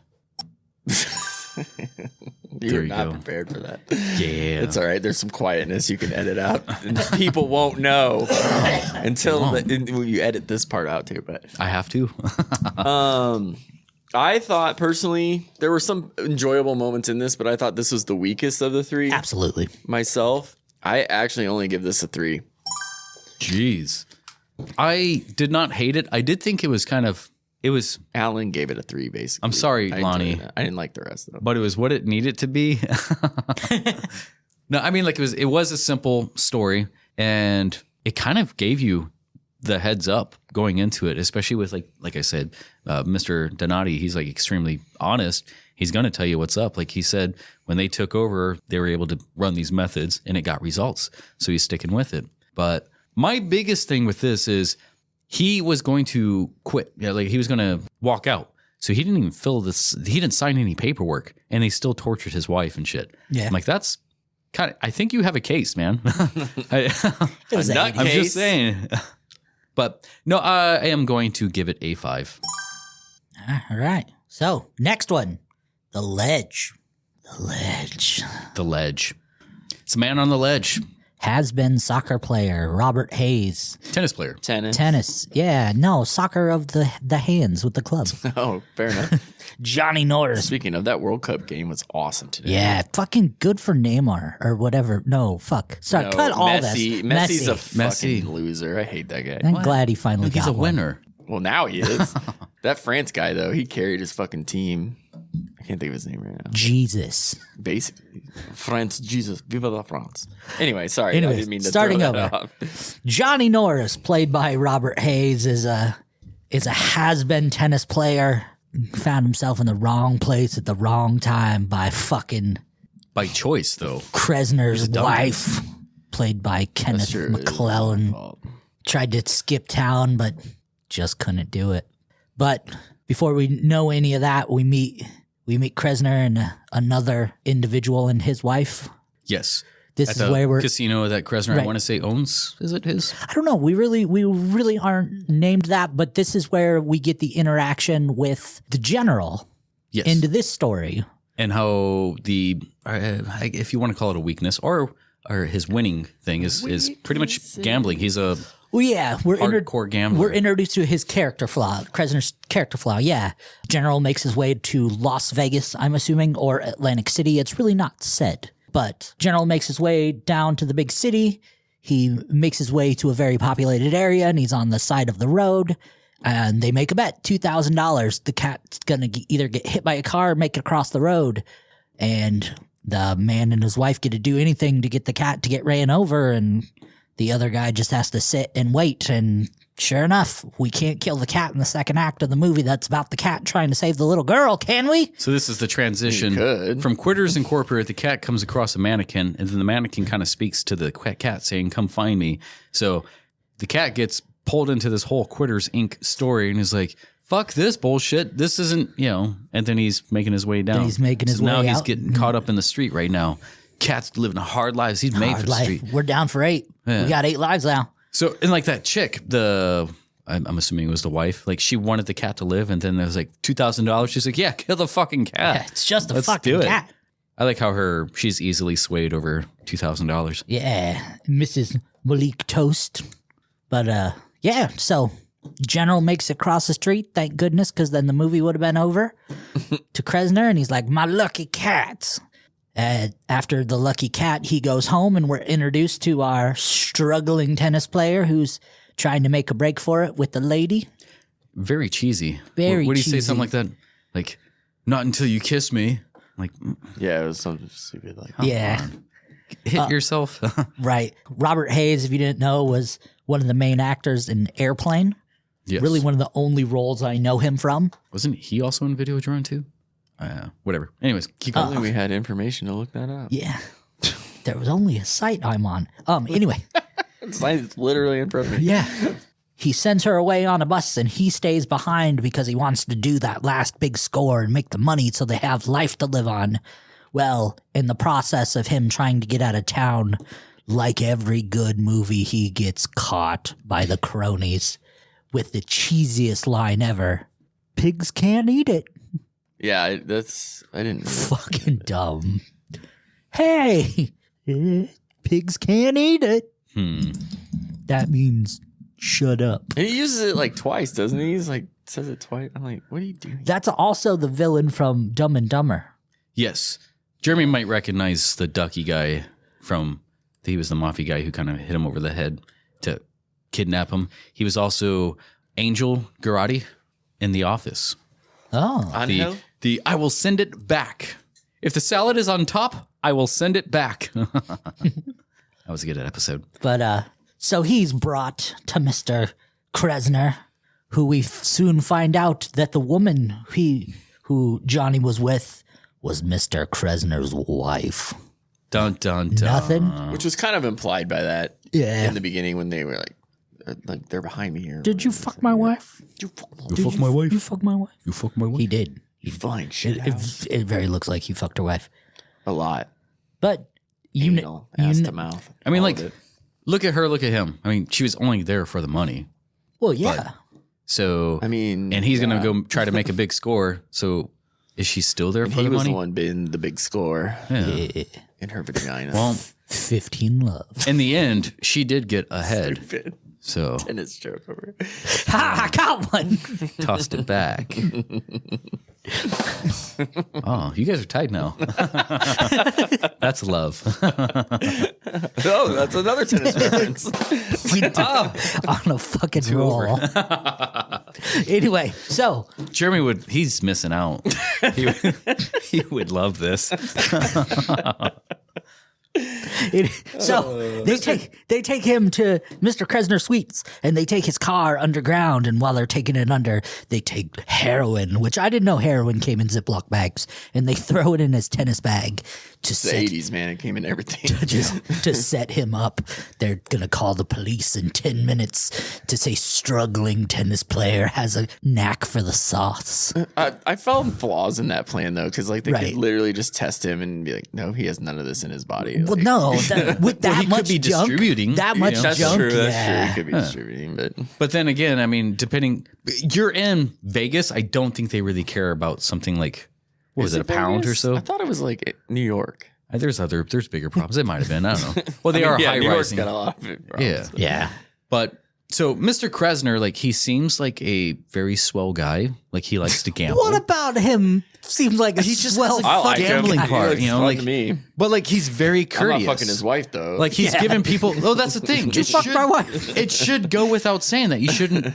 You're you not go. prepared for that. Yeah. It's all right. There's some quietness you can edit out. And people won't know until you edit this part out too. But I have to. I thought personally there were some enjoyable moments in this, but I thought this was the weakest of the 3. Absolutely. Myself, I actually only give this a 3. Jeez. I did not hate it. I did think it was Alan gave it a 3, basically. I'm sorry, I enjoyed Lonnie. it. I didn't like the rest of them. but it was what it needed to be. No, I mean, like it was a simple story, and it kind of gave you the heads up going into it, especially with like I said, Mr. Donati. He's like extremely honest. He's going to tell you what's up. Like he said, when they took over, they were able to run these methods, and it got results. So he's sticking with it. But my biggest thing with this is he was going to quit. Yeah, like he was going to walk out. So he didn't even fill this. He didn't sign any paperwork, and they still tortured his wife and shit. Yeah. I'm like, that's kind of. I think you have a case, man. It was A a nut I'm case. just saying. But no, I am going to give it a 5. All right. So next one, The Ledge. The Ledge. The Ledge. It's a man on the ledge. Has been soccer player Robert Hayes. Tennis player. Tennis. Yeah, no, soccer of the hands with the club. Oh, fair enough. Johnny Norris. Speaking of, that World Cup game was awesome today. Yeah, fucking good for Neymar or whatever. No, fuck. Sorry, No, cut all Messi. this. Messi's a Messi. fucking loser. I hate that guy. I'm glad he finally He's got a one. winner. Well, now he is. That France guy, though, he carried his fucking team. I can't think of his name right now. Jesus. Basically, France, Jesus, viva la France. Anyway, sorry, Anyways, I didn't mean to starting throw that over. off. Johnny Norris, played by Robert Hayes, is a has-been tennis player. Found himself in the wrong place at the wrong time by fucking By choice, though. Kresner's dumb wife, played by Kenneth Sure, it is his McClellan. fault. Tried to skip town, but just couldn't do it. But before we know any of that, we meet Kresner and another individual and his wife. Yes. This At is the where we're. casino that Kresner, Right. I want to say, owns. Is it his? I don't know. We really aren't named that, but this is where we get the interaction with the general Yes. into this story. And how if you want to call it a weakness or his winning thing is pretty much gambling. He's a Well, yeah, hardcore gambler. We're introduced to his character flaw, Kresner's character flaw. Yeah, General makes his way to Las Vegas, I'm assuming, or Atlantic City. It's really not said, but General makes his way down to the big city. He makes his way to a very populated area, and he's on the side of the road. And they make a bet, $2,000. The cat's gonna either get hit by a car or make it across the road, and the man and his wife get to do anything to get the cat to get ran over, and the other guy just has to sit and wait. And sure enough, we can't kill the cat in the second act of the movie that's about the cat trying to save the little girl, can we? So this is the transition You could. from Quitters Incorporated. The cat comes across a mannequin, and then the mannequin kind of speaks to the cat saying, "Come find me." So the cat gets pulled into this whole Quitters Inc. story and is like, fuck this bullshit. This isn't, and then he's making his way down. Then he's making his way now he's out. getting caught up in the street right now. Cat's living hard lives. He's made for Hard the life. street. We're down for 8. Yeah. We got 8 lives now. So, and like that chick, I'm assuming it was the wife, like she wanted the cat to live, and then there was like $2,000. She's like, yeah, kill the fucking cat. Yeah, it's just a Let's fucking do it. cat. I like how she's easily swayed over $2,000. Yeah, Mrs. Malik Toast. But yeah, so General makes it across the street, thank goodness, because then the movie would have been over, to Krasner, and he's like, my lucky cats. After the lucky cat, he goes home, and we're introduced to our struggling tennis player who's trying to make a break for it with the lady. Very cheesy. Very What do you cheesy. say? Something like that? Like, not until you kiss me. Like, Yeah, it was something stupid like Yeah, hit yourself. right. Robert Hayes, if you didn't know, was one of the main actors in Airplane. Yes. Really one of the only roles I know him from. Wasn't he also in Videodrome too? Whatever. Anyways, keep going. Only we had information to look that up. Yeah. There was only a site I'm on. Anyway. It's literally in front of me. Yeah. He sends her away on a bus and he stays behind because he wants to do that last big score and make the money so they have life to live on. Well, in the process of him trying to get out of town, like every good movie, he gets caught by the cronies with the cheesiest line ever. Pigs can't eat it. Yeah, I didn't. Fucking dumb. Hey, pigs can't eat it. That means shut up. And he uses it like twice, doesn't he? He's like says it twice. I'm like, what are you doing? That's also the villain from Dumb and Dumber. Yes. Jeremy might recognize the Ducky guy from, he was the mafia guy who kind of hit him over the head to kidnap him. He was also Angel Garrotti in The Office. Oh. Angel? The I will send it back. If the salad is on top, I will send it back. That was a good episode. But so he's brought to Mr. Krasner, who we soon find out that the woman who Johnny was with was Mr. Krasner's wife. Dun, dun, dun. Nothing? Which was kind of implied by that Yeah. in the beginning when they were like they're behind me here. Did you fuck my wife? You fuck my You fuck my wife? You fuck my wife? You fuck my wife? He did. You fine shit house. It very looks like he fucked her wife. A lot. But you Anal, ass to mouth. I mean, all like, of it. look at her, look at him. I mean, she was only there for the money. well, yeah. So, I mean, and he's yeah. going to go try to make a big score. So, is she still there for He the was money? the one being the big score Yeah. in her vagina. Well, 15 love. in the end, she did get ahead. Stupid. So, Tennis joke over. Ha! I got one. tossed it back. Oh, you guys are tight now. That's love. Oh, that's another tennis reference. We did on a fucking roll. Anyway, so Jeremy he's missing out. He would love this. they take him to Mr. Krasner Suites and they take his car underground, and while they're taking it under, they take heroin, which I didn't know heroin came in Ziploc bags, and they throw it in his tennis bag to The set 80s, man. It came in everything. to set him up. They're gonna call the police in 10 minutes to say struggling tennis player has a knack for the sauce. I found flaws in that plan, though, because like they Right. could literally just test him and be like, no, he has none of this in his body. Well, Like, no, with that he could much be junk, distributing, that you much know. That's junk, true. That's yeah. true. He could be distributing, but But then again, I mean, you're in Vegas. I don't think they really care about something like, what was it, a pound or Vegas? so? I thought it was like New York. There's bigger problems. It might have been. I don't know. Well, they are yeah, high New York's rising. got a lot of problems. Yeah. Yeah. But so Mr. Krasner, like, he seems like a very swell guy. Like, he likes to gamble. What about him? Seems like a He just swell has a I like fucking him. gambling He part, looks you know, fun like- to me. But like, he's very I'm courteous. not fucking his wife though. Like, he's Yeah. giving people. Oh, that's the thing. You fucked my wife. It should go without saying that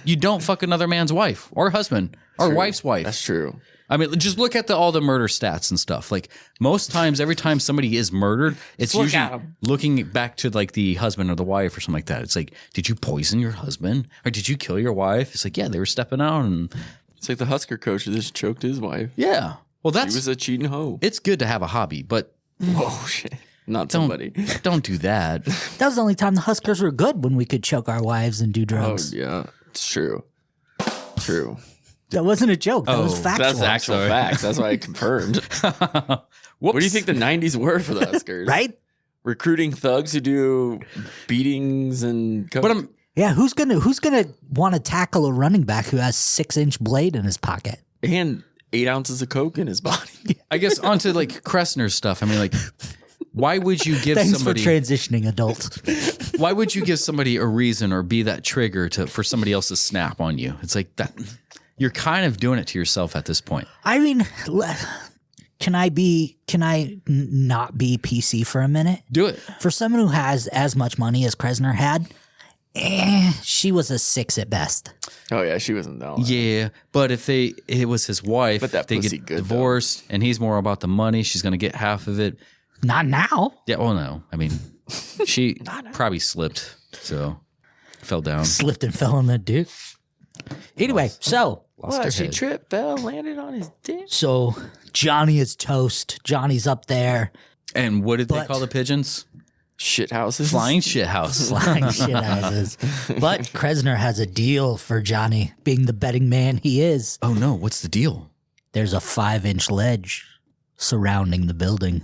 you don't fuck another man's wife or husband or True. wife's wife. That's true. I mean, just look at all the murder stats and stuff. Like, most times, every time somebody is murdered, it's look usually at 'em. looking back to like the husband or the wife or something like that. It's like, did you poison your husband or did you kill your wife? It's like, yeah, they were stepping out and It's like the Husker coach that just choked his wife. yeah. Well, He was a cheating hoe. it's good to have a hobby, but Oh shit. not somebody. Don't do that. That was the only time the Huskers were good, when we could choke our wives and do Oh, drugs. yeah. It's true. True. That wasn't a joke. That was Oh, factual. That's actual facts. That's why I confirmed. What do you think the 90s were for the Huskers? Right? Recruiting thugs who do beatings and coke. But Yeah, who's gonna want to tackle a running back who has 6-inch blade in his pocket? and 8 ounces of coke in his body. I guess onto like Kressner's stuff. I mean, like, why would you give Thanks somebody? for transitioning, adult. Why would you give somebody a reason or be that trigger for somebody else to snap on you? It's like that. You're kind of doing it to yourself at this point. I mean, can I not be PC for a minute? Do it. For someone who has as much money as Kressner had, she was a 6 at best. Oh, yeah. She wasn't that. Yeah, but if it was his wife, But that they pussy get good, though. divorced, and he's more about the money. She's going to get half of it. Not now. Yeah. Oh no. I mean, she probably slipped, so fell down. Slipped and fell on that dick. Anyway, so Lost her She head. tripped, Belle landed on his dick. Johnny is toast. Johnny's up there. And what did they But- call the pigeons? Shit houses. Flying shit house. Flying shit houses. But Kressner has a deal for Johnny, being the betting man he is. Oh no! What's the deal? There's a 5-inch ledge surrounding the building.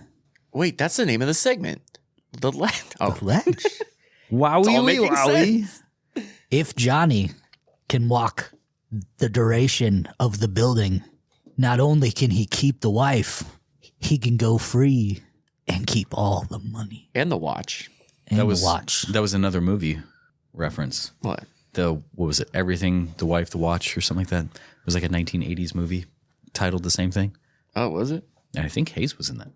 Wait, that's the name of the segment. The land. Oh, Ledge? Wowie all making sense. If Johnny can walk the duration of the building, not only can he keep the wife, he can go free and keep all the money And the watch. and That was the watch. That was another movie reference. What? What was it? Everything, the wife, the watch, or something like that. It was like a 1980s movie titled the same thing. Oh, was it? And I think Hayes was in that.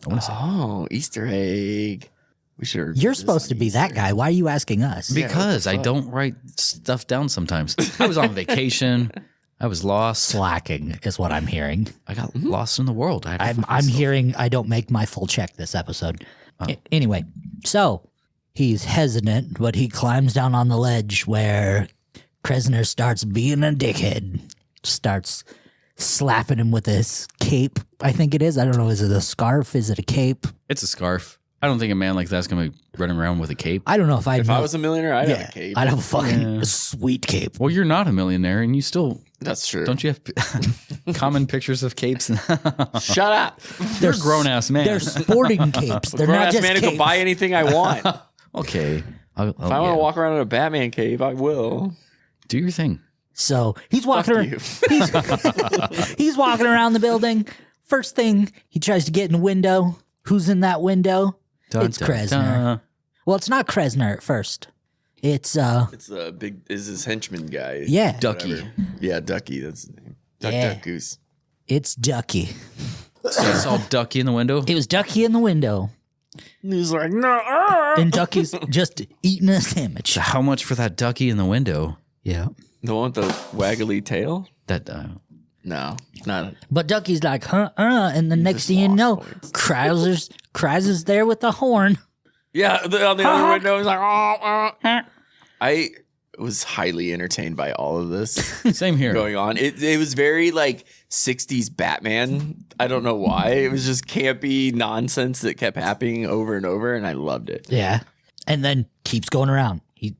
I want to say Oh, Easter egg. We should. You're supposed to be that guy. Why are you asking us? because I don't write stuff down sometimes. I was on vacation. I was lost. Slacking is what I'm hearing. I got lost in the world. I had to I'm find myself. hearing I don't make my full check this episode. Anyway, so he's hesitant, but he climbs down on the ledge where Kressner starts being a dickhead. Starts slapping him with his cape, I think it is. I don't know. Is it a scarf? Is it a cape? It's a scarf. I don't think a man like that's going to be running around with a cape. I don't know if If I was a millionaire, I'd have yeah, a cape. I'd have a fucking sweet cape. Well, you're not a millionaire, and you still That's true. don't you have common pictures of capes? Shut up. You're a grown ass man. They're sporting capes. They're Grown not ass just man who capes. can buy anything I want. If Okay. I want to walk around in a Batman cave, I will. do your thing. So he's walking Fuck around. you. He's walking around the building. First thing, he tries to get in a window. Who's in that window? It's Kressner. Well, it's not Kressner at first. It's It's a big. Is his henchman guy? yeah, Ducky. Whatever. Yeah, Ducky. That's his name. Duck, Yeah. duck, goose. it's Ducky. So I saw Ducky in the window. It was Ducky in the window, He's like, no. and Ducky's just eating a sandwich. How much for that Ducky in the window? Yeah, The one with the waggly tail? That No, not. but Ducky's like, and the next just thing you lost know, points. Kreiser's there with the horn. Yeah, on the other window, he's like, I was highly entertained by all of this same here. going on. It was very like 60s Batman. I don't know why. It was just campy nonsense that kept happening over and over, and I loved it. Yeah, and then keeps going around. He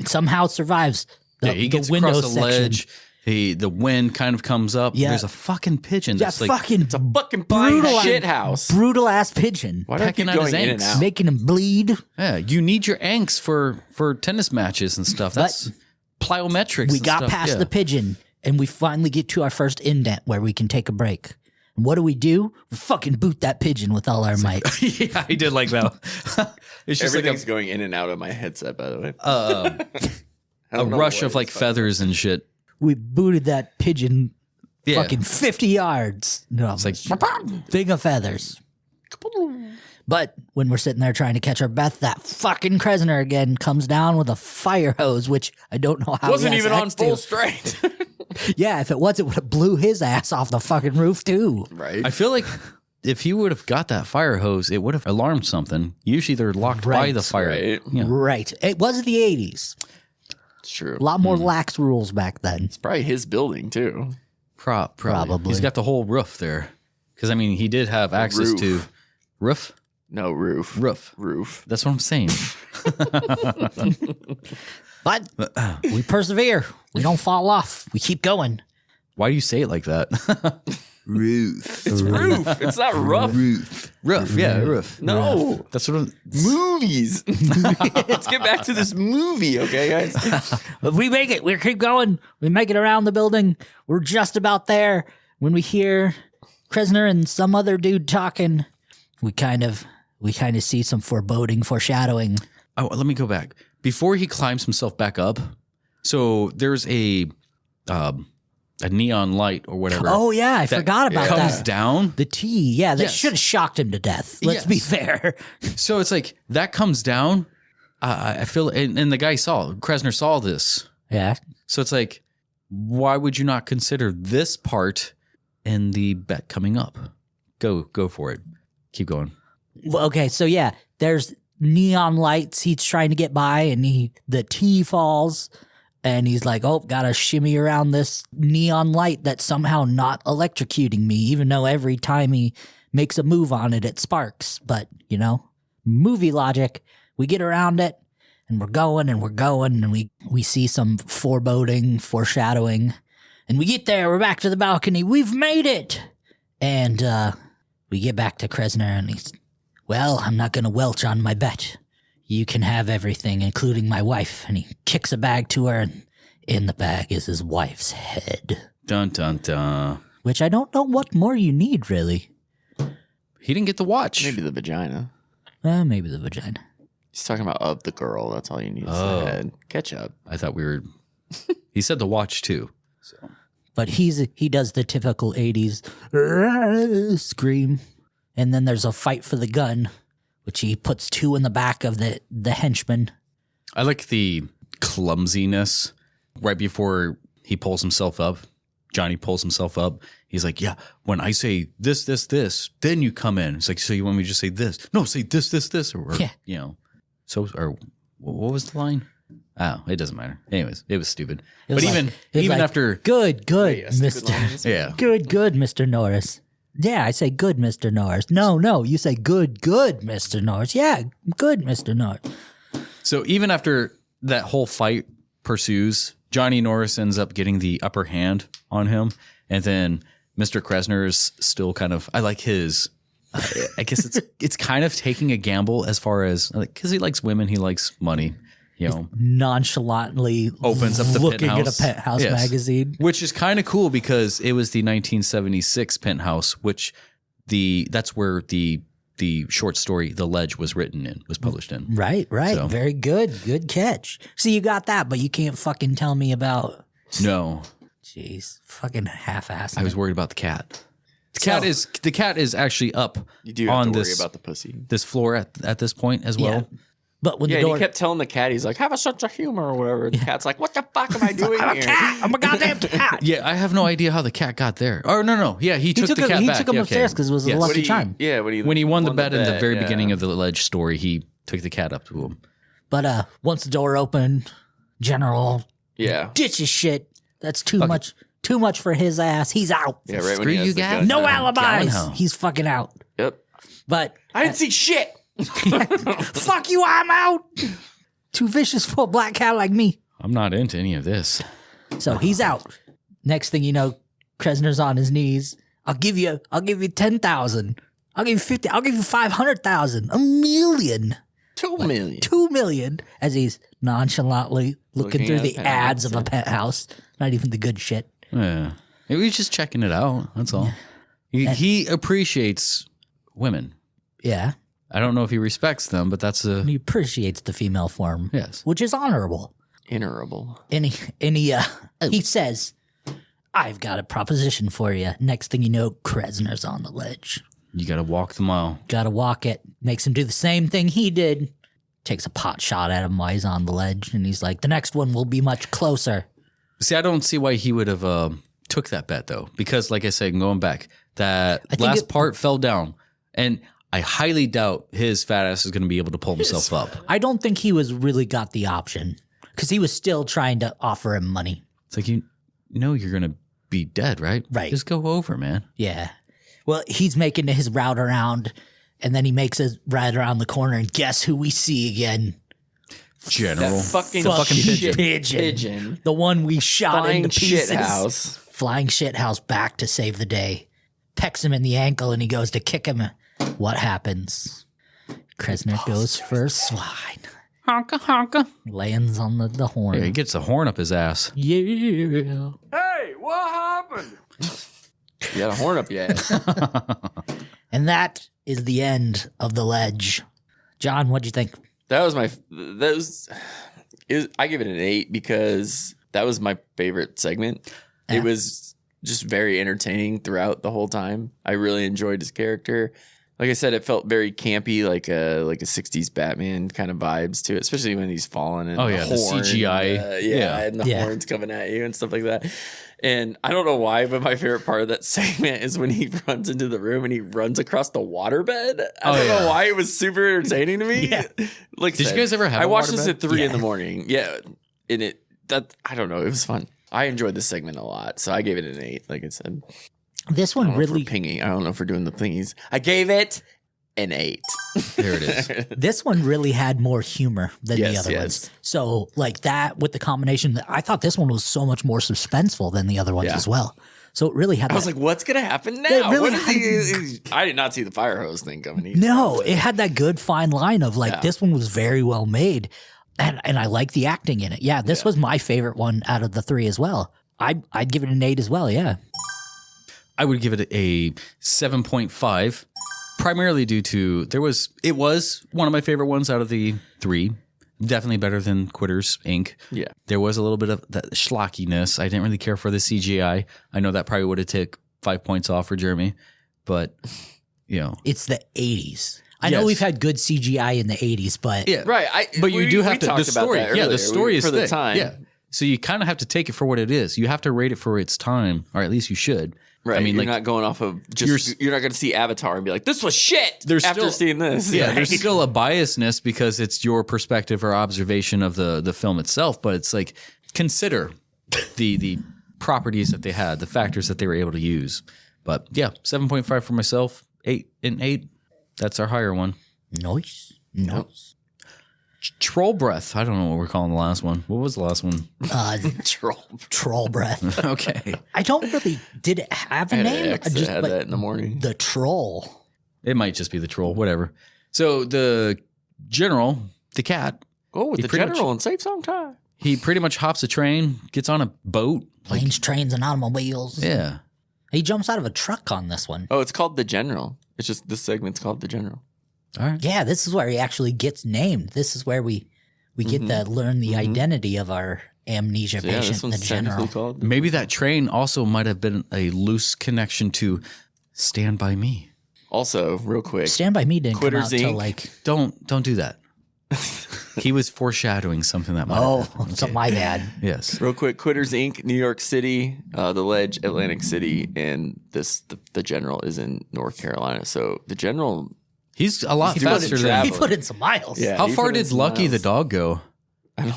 somehow survives the, Yeah, he the gets window across the section. ledge. The wind kind of comes up. Yeah. There's a fucking pigeon Yeah, that's like fucking It's a fucking flying Brutal- shit house. brutal ass pigeon, Why do I keep pecking at his going in and anks. out? making him bleed. yeah. You need your anks for tennis matches and stuff. That's plyometrics. We and got stuff. past Yeah. the pigeon, and we finally get to our first indent where we can take a break. And what do? We fucking boot that pigeon with all our might. Yeah, I did like that. It's just like Everything's going in and out of my headset, by the way. a rush of like feathers and shit. We booted that pigeon Yeah. fucking 50 yards. No, It's like thing of feathers. But when we're sitting there trying to catch our breath, that fucking Kressner again comes down with a fire hose, which I don't know how Wasn't he has even on access to. full strength. Yeah, if it was, it would have blew his ass off the fucking roof too. Right? I feel like if he would have got that fire hose, it would have alarmed something. Usually they're locked by Right. the fire. Right. Yeah. Right. It was the 80s. It's true. A lot more lax rules back then. It's probably his building, too. Probably. Probably. He's got the whole roof there. Because, I mean, he did have access Roof. to roof. No, roof. Roof. That's what I'm saying. But we persevere. We don't fall off. We keep going. Why do you say it like that? Roof. It's roof. It's not rough. Roof. Yeah, roof. No. That's what I'm... Movies. Let's get back to this movie, okay, guys? But we make it. We keep going. We make it around the building. We're just about there when we hear Kresner and some other dude talking. We kind of see some foreshadowing. Oh, let me go back. Before he climbs himself back up, so there's a neon light or whatever. Oh yeah, I forgot about that. Comes down. The T, yeah, that Yes. should have shocked him to death. Let's be fair. So it's like that comes down. I feel, and the guy Kresner saw this. Yeah. So it's like, why would you not consider this part in the bet coming up? Go for it. Keep going. Well, okay, so yeah, there's neon lights. He's trying to get by, and the T falls, and he's like, "Oh, gotta shimmy around this neon light that's somehow not electrocuting me, even though every time he makes a move on it, it sparks." But movie logic. We get around it, and we're going, and we see some foreshadowing, and we get there. We're back to the balcony. We've made it, and we get back to Kresner, and he's, "Well, I'm not going to welch on my bet. You can have everything, including my wife." And he kicks a bag to her, and in the bag is his wife's head. Dun, dun, dun. Which I don't know what more you need, really. He didn't get the watch. Maybe the vagina. Maybe the vagina. He's talking about of the girl. That's all you need is the head. Catch up. I thought we were... He said the watch, too. So. But he does the typical 80s scream. And then there's a fight for the gun, which he puts two in the back of the henchman. I like the clumsiness right before he pulls himself up. Johnny pulls himself up. He's like, "Yeah, when I say this, then you come in." It's like, "So you want me to just say this?" "No, say this, or Yeah. So, or what was the line? Oh, it doesn't matter. Anyways, it was stupid. It was But like- even like, after, Good, Yeah, stupid Mr. lines. yeah, Good, Mr. Norris. Yeah, I say good, Mr. Norris. No, you say good, Mr. Norris. Yeah, good, Mr. Norris. So even after that whole fight pursues, Johnny Norris ends up getting the upper hand on him, and then Mr. Kresner is still kind of. I like his. I guess it's kind of taking a gamble as far as because he likes women, he likes money, Nonchalantly opens up the looking penthouse. at a penthouse Yes. magazine. Which is kind of cool because it was the 1976 penthouse, which that's where the short story The Ledge was published in. Right. So- Very good catch. See, you got that, but you can't fucking tell me about. No, Jeez, fucking half-assed. I was worried about the cat. The cat is actually up You do have on to worry this about the pussy. this floor at this point as well. Yeah. But when Yeah, the and door, he kept telling the cat, he's like, "Have a sense of humor," or whatever. The cat's like, "What the fuck am I doing I'm a here?" cat. I'm a goddamn cat. Yeah, I have no idea how the cat got there. Oh no, yeah, he took the cat back. He took him Yeah, upstairs because it was a Yes. lucky charm. When he won the bet in the very yeah. beginning of the Ledge story, he took the cat up to him. But once the door opened, General Yeah. ditches shit. That's too much. Too much for his ass. He's out. Yeah, right when Screw he has you the guys. gun. No Yeah. alibis. Gallenhow. He's fucking out. Yep. But I didn't see shit. fuck you, I'm out. Too vicious for a black cat like me. I'm not into any of this. So he's out. Next thing you know, Kresner's on his knees. I'll give you 10,000. I'll give you 50. I'll give you 500,000. $1 million. 2 million. 2 million as he's nonchalantly looking Looking through at the a ads of penthouse, a penthouse. Not even the good shit. Yeah, he was just checking it out. That's all. He appreciates women. Yeah. I don't know if he respects them, but that's a He appreciates the female form. yes. Which is honorable. Innerable. And he says, "I've got a proposition for you." Next thing you know, Kresner's on the ledge. You got to walk the mile. Gotta walk it. Makes him do the same thing he did. Takes a pot shot at him while he's on the ledge. And he's like, "The next one will be much closer." See, I don't see why he would have took that bet though, because like I said, going back, that think last it- part fell down, and I highly doubt his fat ass is going to be able to pull himself up. I don't think he was really got the option because he was still trying to offer him money. It's like you know you're going to be dead, right? Right. Just go over, man. Yeah. Well, he's making his route around, And then he makes it right around the corner, and guess who we see again? General. That fucking pigeon. The one we shot Flying into pieces. shithouse. Flying shithouse back to save the day. Pecks him in the ankle, and he goes to kick him. What happens? Kresner goes for a swine. Honka, honka. Lands on the horn. Yeah, he gets the horn up his ass. Yeah. Hey, what happened? You got a horn up your ass. And that is the end of The Ledge. John, what'd you think? I give it an 8 because that was my favorite segment. Yeah. It was just very entertaining throughout the whole time. I really enjoyed his character. Like I said, it felt very campy, like a 60s Batman kind of vibes to it, especially when he's falling and The horn, CGI. and the horns coming at you and stuff like that. And I don't know why, but my favorite part of that segment is when he runs into the room and he runs across the waterbed. I don't know why, it was super entertaining to me. Yeah. Like, Did you guys ever have I a watched this waterbed? at 3 in the morning. Yeah, and I don't know, it was fun. I enjoyed this segment a lot, so I gave it an 8. Like I said, This I one don't know if really we're pinging. I don't know if we're doing the thingies. I gave it an 8. There it is. This one really had more humor than the Yes, other yes. ones. So like that with the combination, I thought this one was so much more suspenseful than the other ones Yeah. as well. So it really had I was that, like, what's gonna happen It now? really What is he? I did not see the fire hose thing coming either. no, it had that good fine line of like, Yeah. this one was very well made. And I like the acting in it. Yeah, this was my favorite one out of the 3 as well. I'd give it an 8 as well, yeah. I would give it a 7.5, primarily due to it was one of my favorite ones out of the 3. Definitely better than Quitters Inc. Yeah. There was a little bit of that schlockiness. I didn't really care for the CGI. I know that probably would have taken 5 points off for Jeremy, but It's the 80s. I know Yes. we've had good CGI in the 80s, but yeah, Right. But you do have to. talked The about story, that yeah, earlier. the story is for the thick. time. Yeah, so you kind of have to take it for what it is. You have to rate it for its time, or at least you should. Right. I mean, you're like, not going off of just. You're not going to see Avatar and be like, "This was shit." There's after still- seeing this. yeah, there's still a biasness because it's your perspective or observation of the film itself. But it's like consider the properties that they had, the factors that they were able to use. But yeah, 7.5 for myself, 8 and 8. That's our higher one. nice. Troll breath. I don't know what we're calling the last one. What was the last one? Troll breath. Okay. I don't really. Did it have a I had name? an ex that had but that in the morning. the troll. It might just be the troll, whatever. So the general, the cat, Go with He the pretty much- general and save some time. he pretty much hops a train, gets on a boat. Planes, trains, and automobiles. Yeah. He jumps out of a truck on this one. Oh, it's called the general. It's just this segment's called the general. All right. Yeah, this is where he actually gets named. This is where we get to learn the identity of our amnesia So yeah, patient, this the one's general. technically called. Maybe that train also might have been a loose connection to Stand By Me. Also, real quick, Stand By Me didn't Quitters come out till Inc. like, Don't do that. He was foreshadowing something that might oh, happen. so my bad. Yes. real quick. Quitters Inc. New York City, The Ledge, Atlantic City, and the general is in North Carolina. So the general. He's a lot He's doing faster it than traveling. He put in some miles. Yeah. How he far put in did some Lucky miles. the dog go? I don't.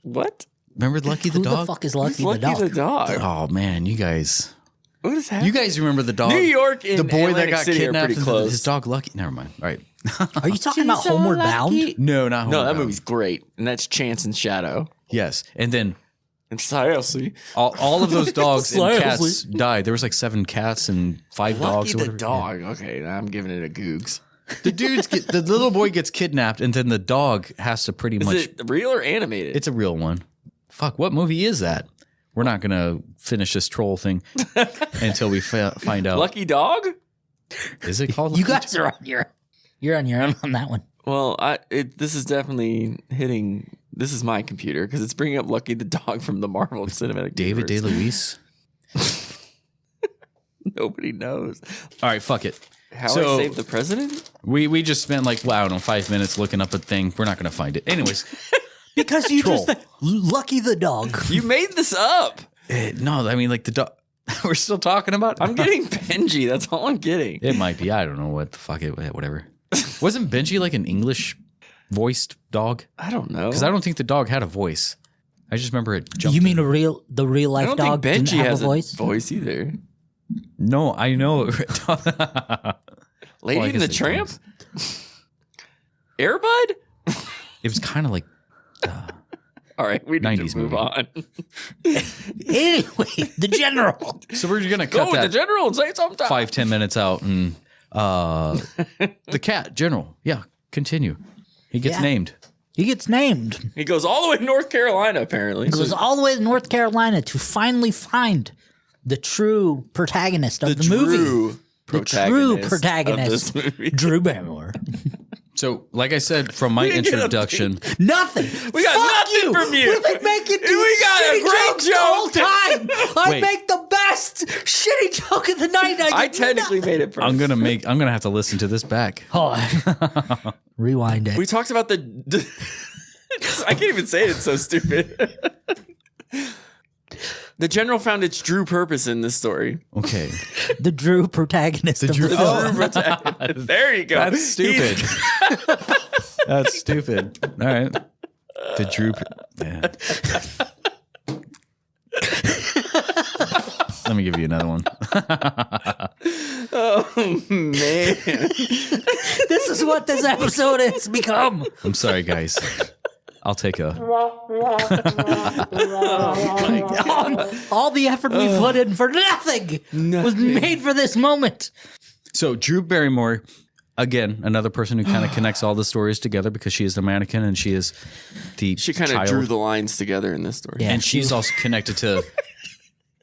What? Remember Lucky the Who dog? the fuck is Lucky Who's the dog? the dog? Oh man, you guys. What is happening? You guys remember the dog? New York and the boy that Atlantic got City are kidnapped pretty and close. his dog Lucky. Never mind. All right. Are you talking about Homeward Bound? No, not No, that Homeward Bound. movie's great, and that's Chance and Shadow Yes, and then and Silently. all of those dogs and Seriously? cats died. There was like 7 cats and 5 dogs. Lucky or the whatever. dog. Okay, now I'm giving it a googs. The the little boy gets kidnapped, and then the dog has to pretty Is much. it real or animated? It's a real one. Fuck, what movie is that? We're not gonna finish this troll thing until we find out. Lucky Dog. Is it called? You Lucky guys are you're on your own on that one. Well, this is definitely hitting. This is my computer because it's bringing up Lucky the Dog from the Marvel Cinematic David Universe. DeLuise? Nobody knows All right, fuck it. how So- I saved the president. We just spent like, well, I don't know, 5 minutes looking up a thing. We're not gonna find it. Anyways, Because you Troll. just Lucky the dog. You made this up. no, I mean like the dog. We're still talking about. I'm getting Benji. That's all I'm getting. It might be. I don't know what the fuck it. Whatever. Wasn't Benji like an English voiced dog? I don't know. Because I don't think the dog had a voice. I just remember it jumped. You mean in. the real I life don't dog think didn't Benji have has a voice? voice either. No, I know. Lady Well, I and the guess it Tramp? counts. Airbud? It was kind of like All right, we need 90s to move movie. on. Anyway, the general. so we're gonna Go cut with the that general and say something. 5-10 minutes out and the cat general. Yeah, continue. He gets Yeah. named. He gets named. He goes all the way to North Carolina, apparently. He goes all the way to North Carolina to finally find the true protagonist of the movie. The true protagonist, of this movie. Drew Barrymore. So, like I said from my We didn't get a introduction, Nothing. We got Fuck nothing from you. We've been making these We got a shitty great jokes the whole joke. time. I Wait. make the best shitty joke of the night. I technically made it first. I'm gonna have to listen to this back. Oh, rewind it. We talked about the. I can't even say it. It's so stupid. The general found its true purpose in this story. Okay, The Drew protagonist of Drew- the The film. true protagonist. There you go. that's stupid. That's stupid. All right, the Drew. Man. Let me give you another one. Oh man! This is what this episode has become. I'm sorry, guys. I'll take a. All the effort we put in for nothing was made for this moment. So Drew Barrymore, again, another person who kind of connects all the stories together because she is the mannequin and she is the She kind of child. drew the lines together in this story. Yeah. and she's also connected to.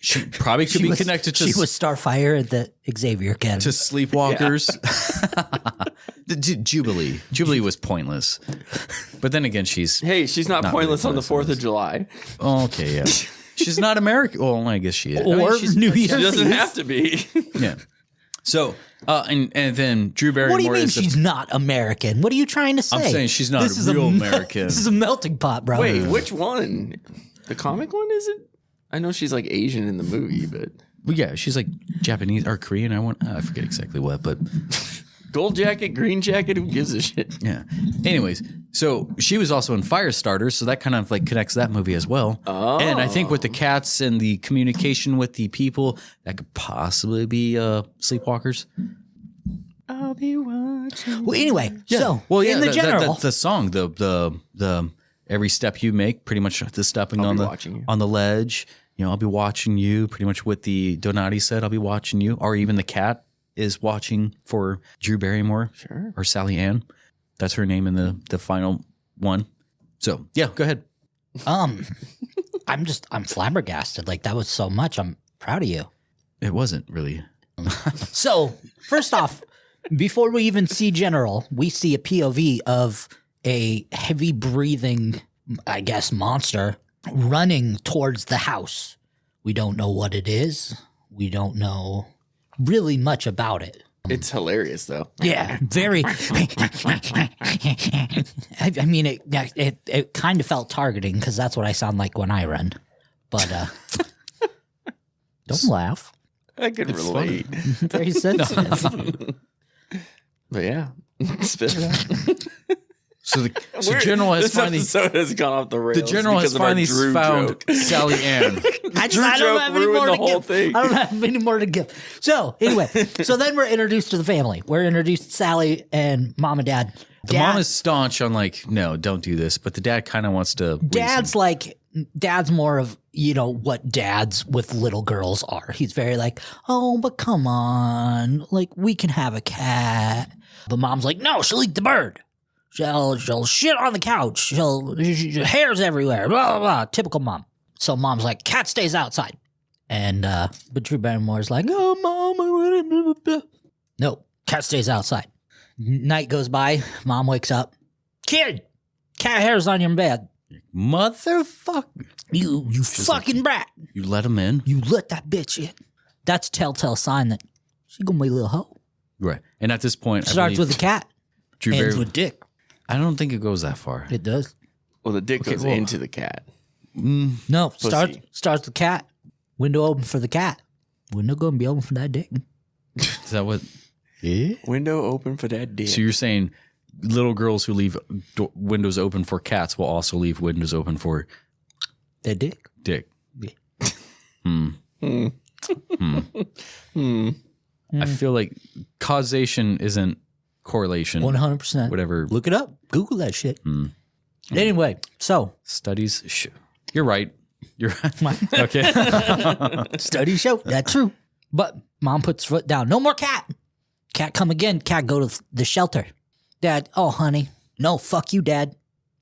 She probably could be connected to. She was Starfire at the Xavier Academy. to sleepwalkers. The Jubilee. Jubilee was pointless. But then again, she's Hey, she's not Not pointless really on the 4th of July. okay, yeah. She's not American. Well, I guess she is. or she's, New She Year's doesn't Eve. have to be. yeah. So, and then Drew Barrymore What do you mean is she's not American? What are you trying to say? I'm saying she's not This is real me- American. This is a melting pot, bro. Wait, which one? The comic one, is it? I know she's like Asian in the movie, but Well, yeah, she's like Japanese or Korean. I forget exactly what, but gold jacket, green jacket, who gives a shit? yeah. Anyways, so she was also in Firestarter, so that kind of like connects that movie as well. Oh. And I think with the cats and the communication with the people, that could possibly be Sleepwalkers. I'll be watching. Well, anyway, so Well, yeah, in the general, the song, the every step you make, pretty much the stepping I'll on be the watching you. on the ledge. You know, I'll be watching you. Pretty much what the Donati said. I'll be watching you, or even the cat is watching for Drew Barrymore, Sure. or Sally Ann. That's her name in the final one. So yeah, go ahead. I'm flabbergasted. Like, that was so much. I'm proud of you. It wasn't really. So, first off, before we even see General, we see a POV of a heavy breathing, I guess, monster running towards the house. We don't know what it is. We don't know really much about it. It's hilarious though. Yeah, very. I mean, it kind of felt targeting because that's what I sound like when I run. But don't laugh. I can It's relate. Very sensitive. But yeah, spit it out. So General has this finally episode has gone off the rails. the General has because of our finally Drew found joke. Sally Ann. I Drew don't joke have any ruined more the to whole give. thing. I don't have any more to give. So anyway, so then we're introduced to the family. We're introduced to Sally and mom and dad. The mom is staunch on like, no, don't do this. But the dad kind of wants to. Dad's more of, you know, what dads with little girls are. He's very like, oh, but come on, like, we can have a cat. But mom's like, no, she'll eat the bird. She'll shit on the couch. She'll hairs everywhere. Blah blah blah. Typical mom. So mom's like, cat stays outside. And but Drew Barrymore's like, oh mom, no, cat stays outside. Night goes by. Mom wakes up. Kid, cat hairs on your bed. Motherfucker. You fucking brat. You let him in. You let that bitch in. That's a telltale sign that she gonna be a little hoe. Right. And at this point, Starts with a cat. Drew Ends Barry. with dick. I don't think it goes that far. It does. Well, the dick goes well- into the cat. No, Pussy. starts with cat. Window open for the cat. Window gonna be open for that dick. Is that what? Yeah. Window open for that dick. So you're saying little girls who leave windows open for cats will also leave windows open for That dick. dick? Yeah. Hmm. Hmm. I feel like causation isn't correlation. 100%. Whatever. Look it up. Google that shit. Anyway, so. Studies. You're right. You're right. Okay. Studies show that's true. But mom puts foot down. No more cat. Cat come again. Cat go to the shelter. Dad, oh, honey. No, fuck you, Dad.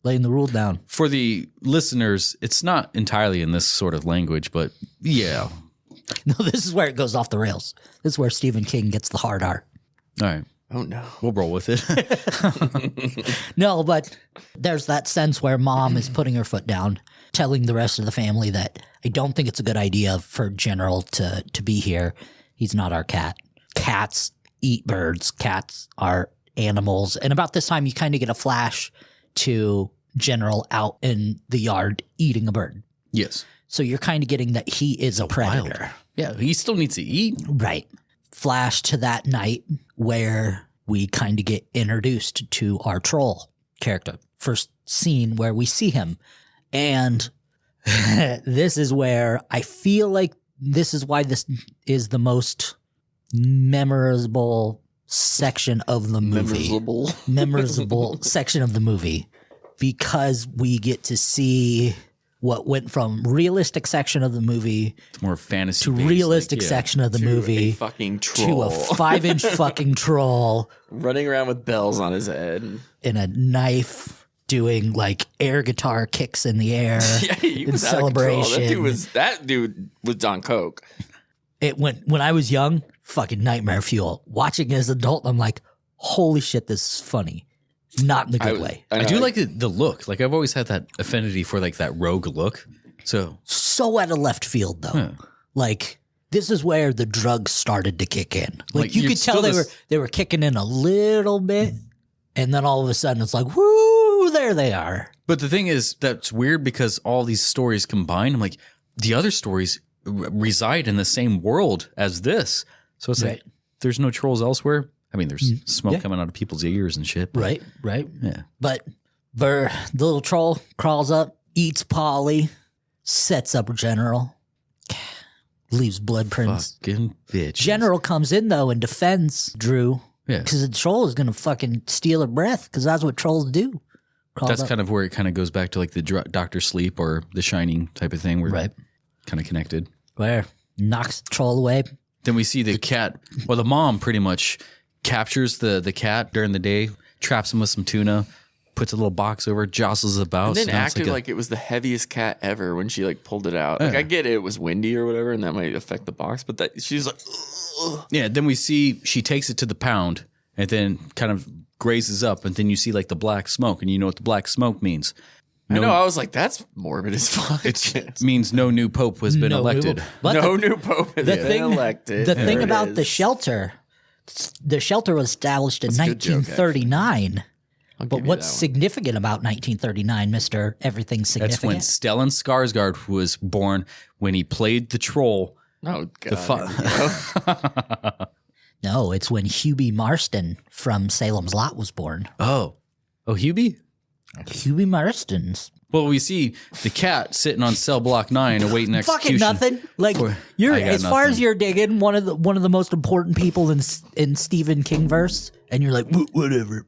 Laying the rule down. For the listeners, it's not entirely in this sort of language, but yeah. No, this is where it goes off the rails. This is where Stephen King gets the hard R. All right. Oh, no. We'll roll with it. No, but there's that sense where mom is putting her foot down, telling the rest of the family that I don't think it's a good idea for General to be here. He's not our cat. Cats eat birds. Cats are animals. And about this time, you kind of get a flash to General out in the yard eating a bird. Yes. So you're kind of getting that he is a predator. Wild. Yeah, he still needs to eat. Right. Flash to that night where we kind of get introduced to our troll character. First scene where we see him. And this is where I feel like this is why this is the most memorable section of the movie. Memorable section of the movie. Because we get to see what went from realistic section of the movie It's more fantasy to realistic section of the To movie a fucking troll. to a 5-inch fucking troll running around with bells on his head. in a knife doing like air guitar kicks in the air Yeah, he in was out of control. celebration. That dude was on coke. It went when I was young, fucking nightmare fuel. Watching it as an adult, I'm like, holy shit, this is funny. Not in the good way. I do like the look. Like I've always had that affinity for like that rogue look. So Out of left field though. Yeah. Like this is where the drugs started to kick in. Like you you're could tell still they were kicking in a little bit, and then all of a sudden it's like, woo, there they are. But the thing is, that's weird because all these stories combined, I'm like, the other stories reside in the same world as this. So it's Right. like, there's no trolls elsewhere. I mean, there's smoke Yeah. coming out of people's ears and shit. but- Right. Yeah. But the little troll crawls up, eats Polly, sets up General, leaves blood prints. Fucking bitch. General comes in though and defends Drew Yeah. because the troll is gonna fucking steal her breath because that's what trolls do. That's kind of where it kind of goes back to like the Dr. Sleep or the Shining type of thing. Where Right. kind of connected. where knocks the troll away. Then we see the cat. Well, the mom pretty much captures the cat during the day, traps him with some tuna, puts a little box over, jostles about. And then so now it's acted like it was the heaviest cat ever when she like pulled it out. Like Yeah. I get it was windy or whatever, and that might affect the box, but that she's like, ugh. Yeah, then we see she takes it to the pound and then kind of grazes up, and then you see like the black smoke, and you know what the black smoke means. I know. I was like, that's morbid as fuck. It means no new pope has been elected. But no new pope has been elected. The There thing it about the is. shelter was established in That's a good joke, 1939. I'll But give you what's that one. significant about 1939, Mr. Everything's That's when Significant? Stellan Skarsgård was born when he played the troll. Oh god. The No, it's when Hubie Marston from Salem's Lot was born. Oh, Hubie? Hubie Marston's Well, we see the cat sitting on cell block 9 awaiting fucking execution. nothing. Like For- you're I got as far as nothing. you're digging one of the most important people in Stephen King verse, and you're like whatever.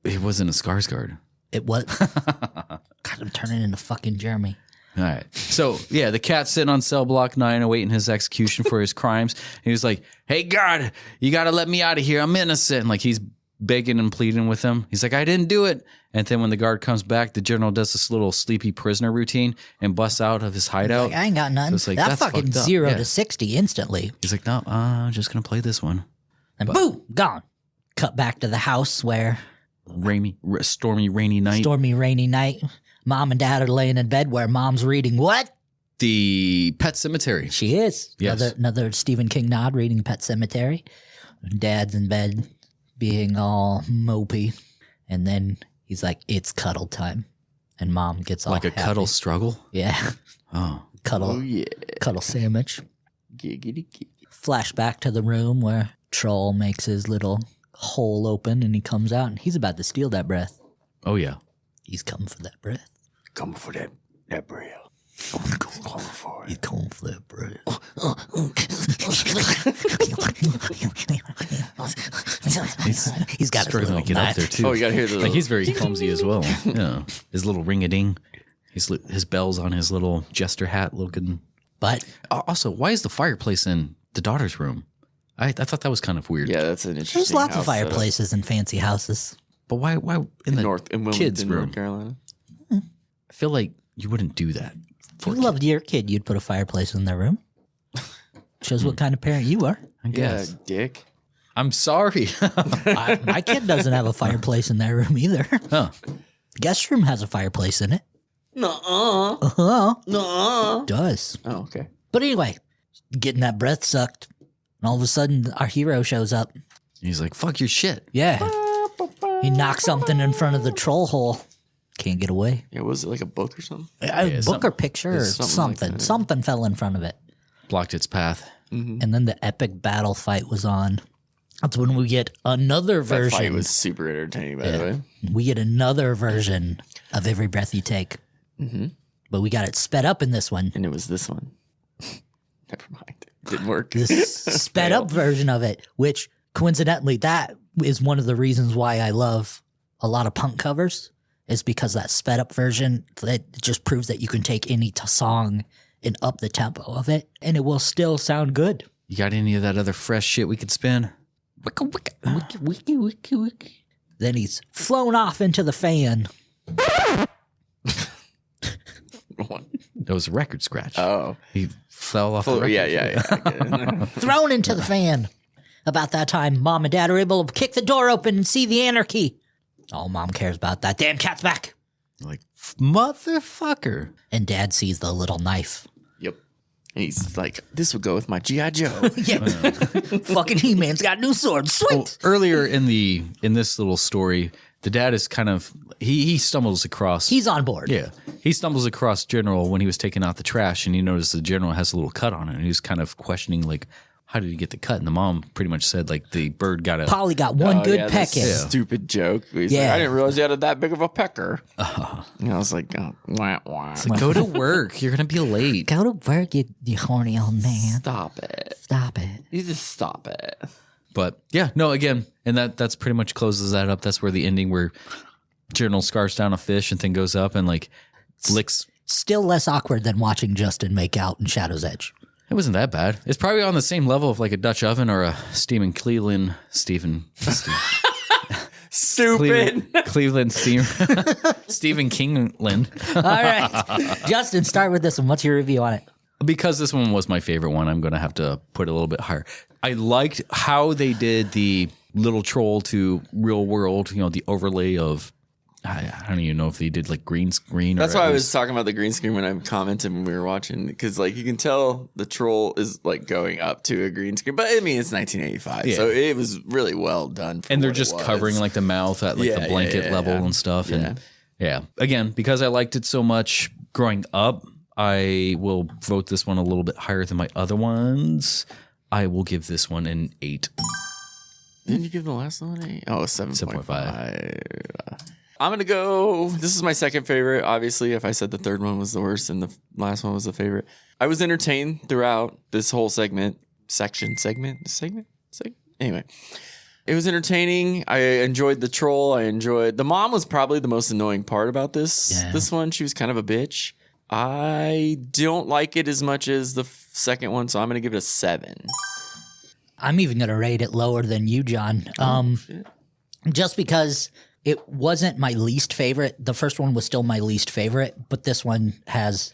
It wasn't a Skarsgård. It was. God, I'm turning into fucking Jeremy. All right. So, yeah, the cat's sitting on cell block 9 awaiting his execution for his crimes. And he was like, hey, God, you got to let me out of here. I'm innocent. And like he's begging and pleading with him. He's like, I didn't do it. And then when the guard comes back, the general does this little sleepy prisoner routine and busts out of his hideout. Like, I ain't got nothing. So it's like, that that's fucking fucked up. 0 Yeah. to 60 instantly. He's like, no, I'm just going to play this one. And boom, gone. Cut back to the house where Stormy, rainy night. stormy, rainy night. Mom and dad are laying in bed where mom's reading what? The Pet Cemetery. She is. Yes. Another Stephen King nod reading Pet Cemetery. Dad's in bed being all mopey. And then he's like, it's cuddle time. And mom gets all Like a happy. cuddle struggle. Yeah. Oh. Cuddle. Oh yeah. Cuddle sandwich. Giggity giggity. Flashback to the room where Troll makes his little hole open and he comes out and he's about to steal that breath. Oh, yeah. He's coming for that breath. Come for that breath. Going for it. You can't flip, bro. He's got his Struggling little to get up knife. there too. Oh, you gotta hear the Like he's very clumsy as well. Yeah, his little ring-a-ding, his bells on his little jester hat looking. But Also, why is the fireplace in the daughter's room? I thought that was kind of weird. Yeah, that's an interesting. there's lots of house setup. fireplaces in fancy houses. But why in the in Wilmington, kids' room? North Carolina. I feel like you wouldn't do that. If you loved your kid, you'd put a fireplace in their room. Shows what kind of parent you are. I guess. Yeah, dick. I'm sorry. My kid doesn't have a fireplace in their room either. Huh. Guest room has a fireplace in it. Nuh-uh. Uh-huh. Nuh-uh. Does. Oh, okay. But anyway, getting that breath sucked. And all of a sudden, our hero shows up. He's like, fuck your shit. Yeah. He knocks something in front of the troll hole. Can't get away. Yeah, was it like a book or something? A book or picture or something something. like that. Something fell in front of it. Blocked its path. And then the epic battle fight was on. That's when we get another That version. fight was super entertaining, by the way. We get another version of Every Breath You Take. But we got it sped up in this one. And it was this one. Never mind. It didn't work. This sped up version of it, which coincidentally, that is one of the reasons why I love a lot of punk covers, is because that sped up version, that just proves that you can take any song and up the tempo of it, and it will still sound good. You got any of that other fresh shit we could spin? Wicka, wicka, wiki, wiki, wiki. Then he's flown off into the fan. That was a record scratch. Oh. He fell off the Oh, record. yeah. Thrown into the fan. About that time, Mom and Dad are able to kick the door open and see the anarchy. All Mom cares about, that damn cat's back. Like, motherfucker. And Dad sees the little knife. Yep. And he's like, this would go with my G.I. Joe. Yeah. Fucking He-Man's got a new sword. Sweet. Well, earlier in this little story, the dad is kind of he stumbles across. He's on board. Yeah, he stumbles across General when he was taking out the trash, and he noticed the General has a little cut on it, and he was kind of questioning like, how did he get the cut? And the mom pretty much said like the bird got a. Polly got one good peck in. Stupid joke. He's Yeah. like, I didn't realize he had that big of a pecker. And I was like, oh, wah, wah. Go to work. You're gonna be late. Go to work, you horny old man. Stop it. Stop it. You just stop it. But yeah, no, again, and that's pretty much closes that up. That's where the ending where General scarfs down a fish and thing goes up and like licks. Still less awkward than watching Justin make out in Shadow's Edge. It wasn't that bad. It's probably on the same level of like a Dutch oven or a Stephen Cleveland Stephen Stupid. Cleveland Stephen Kingland. All right. Justin, start with this one. What's your review on it? Because this one was my favorite one, I'm going to have to put it a little bit higher. I liked how they did the little troll to real world, the overlay of, I don't even know if they did like green screen. That's why I was talking about the green screen when I commented when we were watching, because like you can tell the troll is like going up to a green screen, but I mean it's 1985, so it was really well done. And they're just covering like the mouth at like the blanket level and stuff. And again, because I liked it so much growing up, I will vote this one a little bit higher than my other ones. I will give this one an 8. Didn't you give the last one an 8? Oh, 7.5. 7.5. I'm going to go. This is my second favorite. Obviously, if I said the third one was the worst and the last one was the favorite, I was entertained throughout this whole segment. Anyway, it was entertaining. I enjoyed the troll. The mom was probably the most annoying part about this. Yeah. This one, she was kind of a bitch. I don't like it as much as the second one, so I'm going to give it a 7. I'm even going to rate it lower than you, John. Just because it wasn't my least favorite. The first one was still my least favorite, but this one has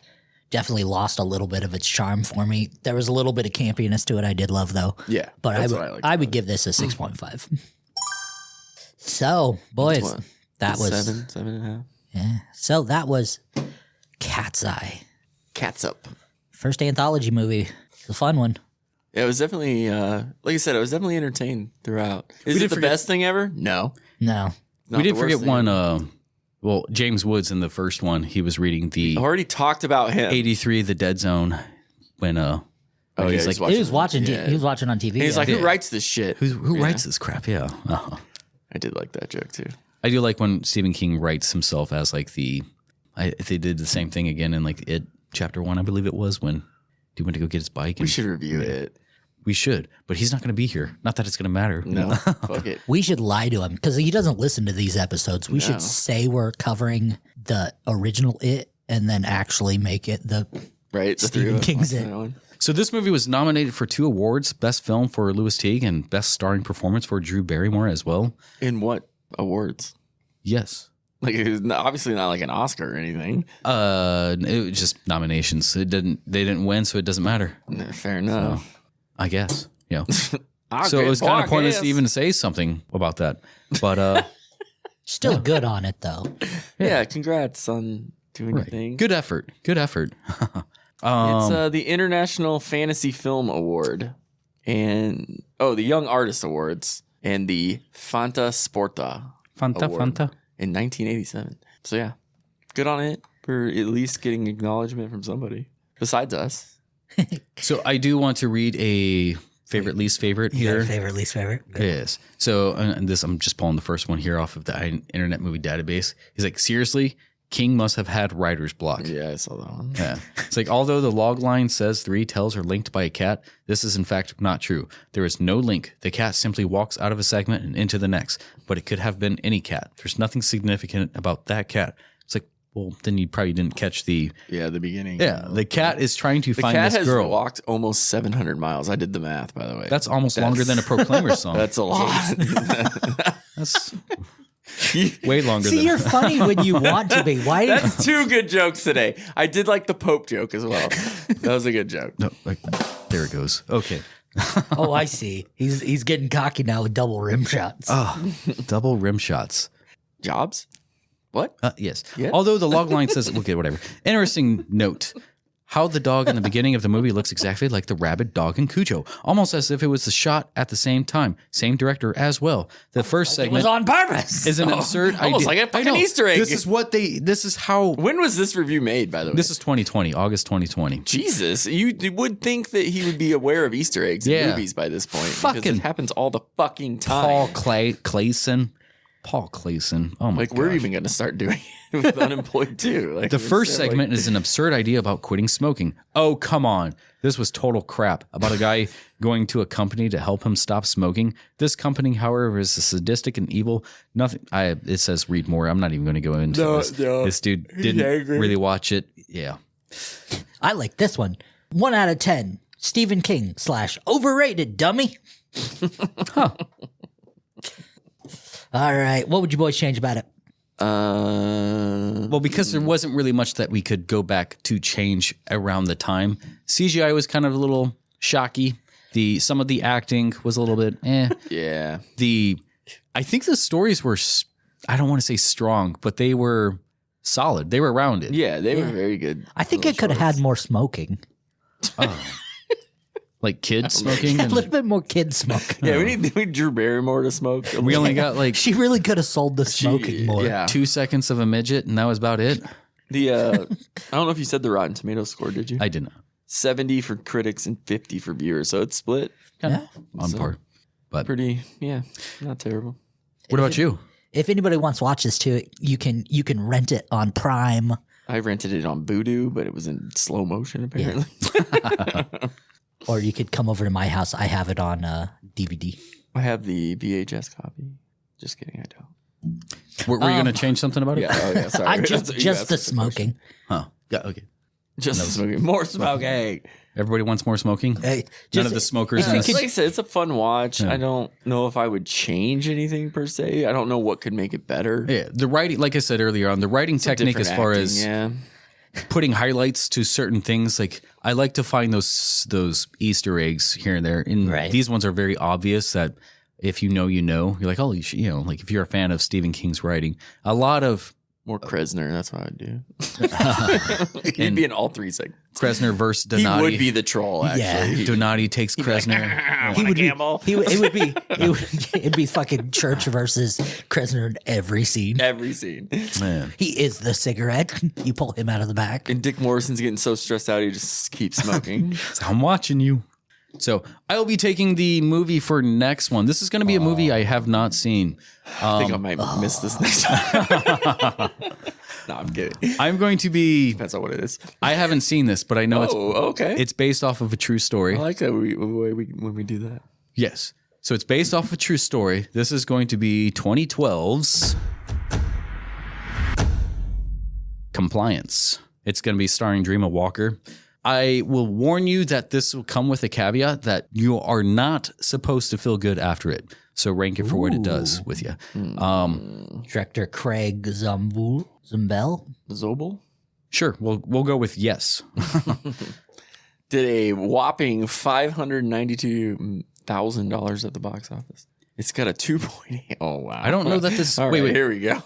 definitely lost a little bit of its charm for me. There was a little bit of campiness to it I did love, though. Yeah, But that's I what would, I would give this a 6.5. So, boys, What? that was... 7.5. Yeah. So that was Cat's Eye. Cat's up. First anthology movie. It's a fun one. Yeah, it was definitely, like I said, I was definitely entertained throughout. Is it did the forget- best thing ever? No. No. Not We did the worst forget thing one. ever. James Woods in the first one, he was reading the I already talked about him. 83, The Dead Zone, when Oh, he's yeah, like, He was watching. Yeah. He was watching on TV. And he's like, Yeah. who writes this shit? who Yeah. writes this crap? Yeah. I did like that joke too. I do like when Stephen King writes himself as like if they did the same thing again in like It, chapter 1, I believe it was, when he went to go get his bike. We should review it. We should, but he's not going to be here. Not that it's going to matter. No, fuck it. We should lie to him because he doesn't listen to these episodes. We should say we're covering the original It and then actually make it the Right, the Stephen King's It. So this movie was nominated for 2 awards, Best Film for Louis Teague and Best Starring Performance for Drew Barrymore as well. In what awards? Yes. Like, it was obviously not like an Oscar or anything. It was just nominations. They didn't win, so it doesn't matter. Fair enough. I guess. Yeah. Okay, So it was kind of pointless yes. to even say something about that. But Still good on it though. Yeah, congrats on doing your right. thing. Good effort. Good effort. It's the International Fantasy Film Award and the Young Artist Awards and the Fanta Sporta Award in 1987. So yeah, good on it for at least getting acknowledgement from somebody besides us. So I do want to read a favorite, least favorite You got here. a favorite, least favorite? Yes. So and this, I'm just pulling the first one here off of the Internet Movie Database. He's like, seriously, King must have had writer's block. Yeah, I saw that one. Yeah. It's like, although the log line says 3 tails are linked by a cat, this is in fact not true. There is no link. The cat simply walks out of a segment and into the next, but it could have been any cat. There's nothing significant about that cat. It's like, well, then you probably didn't catch the beginning. Yeah, the cat is trying to The find cat this has girl. walked almost 700 miles. I did the math, by the way. That's almost longer than a Proclaimer song. That's a lot. That's way longer See, than you're funny when you want to be. Why? That's 2 good jokes today. I did like the Pope joke as well. That was a good joke. No, like, there it goes. Okay. Oh, I see. He's getting cocky now with double rim shots. Oh, double rim shots. Jobs? What? Yes. Yeah. Although the log line says, okay, whatever. Interesting note. How the dog in the beginning of the movie looks exactly like the rabid dog in Cujo. Almost as if it was the shot at the same time. Same director as well. The first It segment was on purpose. is an absurd idea. Almost like a fucking Easter egg. This is how, When was this review made, by the way? this is 2020, August 2020. Jesus. You would think that he would be aware of Easter eggs in Yeah. movies by this point. Because Fucking it happens all the fucking time. Paul Clayson. Oh my like, god. we're even going to start doing it with Unemployed too. Like, The it's first so, like- segment is an absurd idea about quitting smoking. Oh, come on. This was total crap. About a guy going to a company to help him stop smoking. this company, however, is sadistic and evil. It says read more. I'm not even going to go into this. No. This dude didn't really watch it. Yeah. I like this one. 1 out of 10. Stephen King / overrated dummy. All right. What would you boys change about it? Well, because there wasn't really much that we could go back to change around the time. CGI was kind of a little shocky. Some of the acting was a little bit Yeah. I think the stories were, I don't want to say strong, but they were solid. They were rounded. Yeah, they were very good. I think it could have had more smoking. Like kids smoking. A little bit more kid smoking. Yeah, we need Drew Barrymore to smoke. We only got like She really could have sold the smoking more. Yeah. 2 seconds of a midget, and that was about it. I don't know if you said the Rotten Tomatoes score, did you? I did not. 70 for critics and 50 for viewers, so it's split. Yeah. On par. But Pretty, not terrible. what about you? If anybody wants to watch this too, you can rent it on Prime. I rented it on Voodoo, but it was in slow motion apparently. Or you could come over to my house. I have it on DVD. I have the VHS copy. Just kidding, I don't. Were you going to change something about it? Yeah, sorry. I That's just what you asked the us the question. smoking. Huh. Yeah, okay. Just the smoking. More smoking. Everybody wants more smoking? Hey, None just- of the smokers if in you this. could- Like I said, it's a fun watch. I don't know if I would change anything per se. I don't know what could make it better. Yeah, the writing, like I said earlier on, the writing technique as Different far acting, as putting highlights to certain things, like I like to find those Easter eggs here and there. And Right. these ones are very obvious that if you know, you're like, oh, like if you're a fan of Stephen King's writing, a lot of More Kresner, that's what I'd do. He'd be in all 3 segments. Kresner versus He Donati. would be the troll, actually. Yeah. Donati takes Kresner. He would it'd be fucking Church versus Kresner in every scene. Every scene. Man. He is the cigarette. You pull him out of the back. And Dick Morrison's getting so stressed out, he just keeps smoking. I'm watching you. So I will be taking the movie for next one. This is going to be a movie I have not seen. I think I might miss this next time. No, I'm kidding. I'm going to be. Depends on what it is. I haven't seen this, but I know okay. it's based off of a true story. I like that when we do that. Yes. So it's based off a true story. This is going to be 2012's Compliance. It's going to be starring Dreama Walker. I will warn you that this will come with a caveat that you are not supposed to feel good after it. So rank it for what it does with you. Director Craig Zambel? Zobel? Sure. We'll go with yes. Did a whopping $592,000 at the box office. It's got a 2.8. Oh, wow. I don't know that this... All wait. Here we go.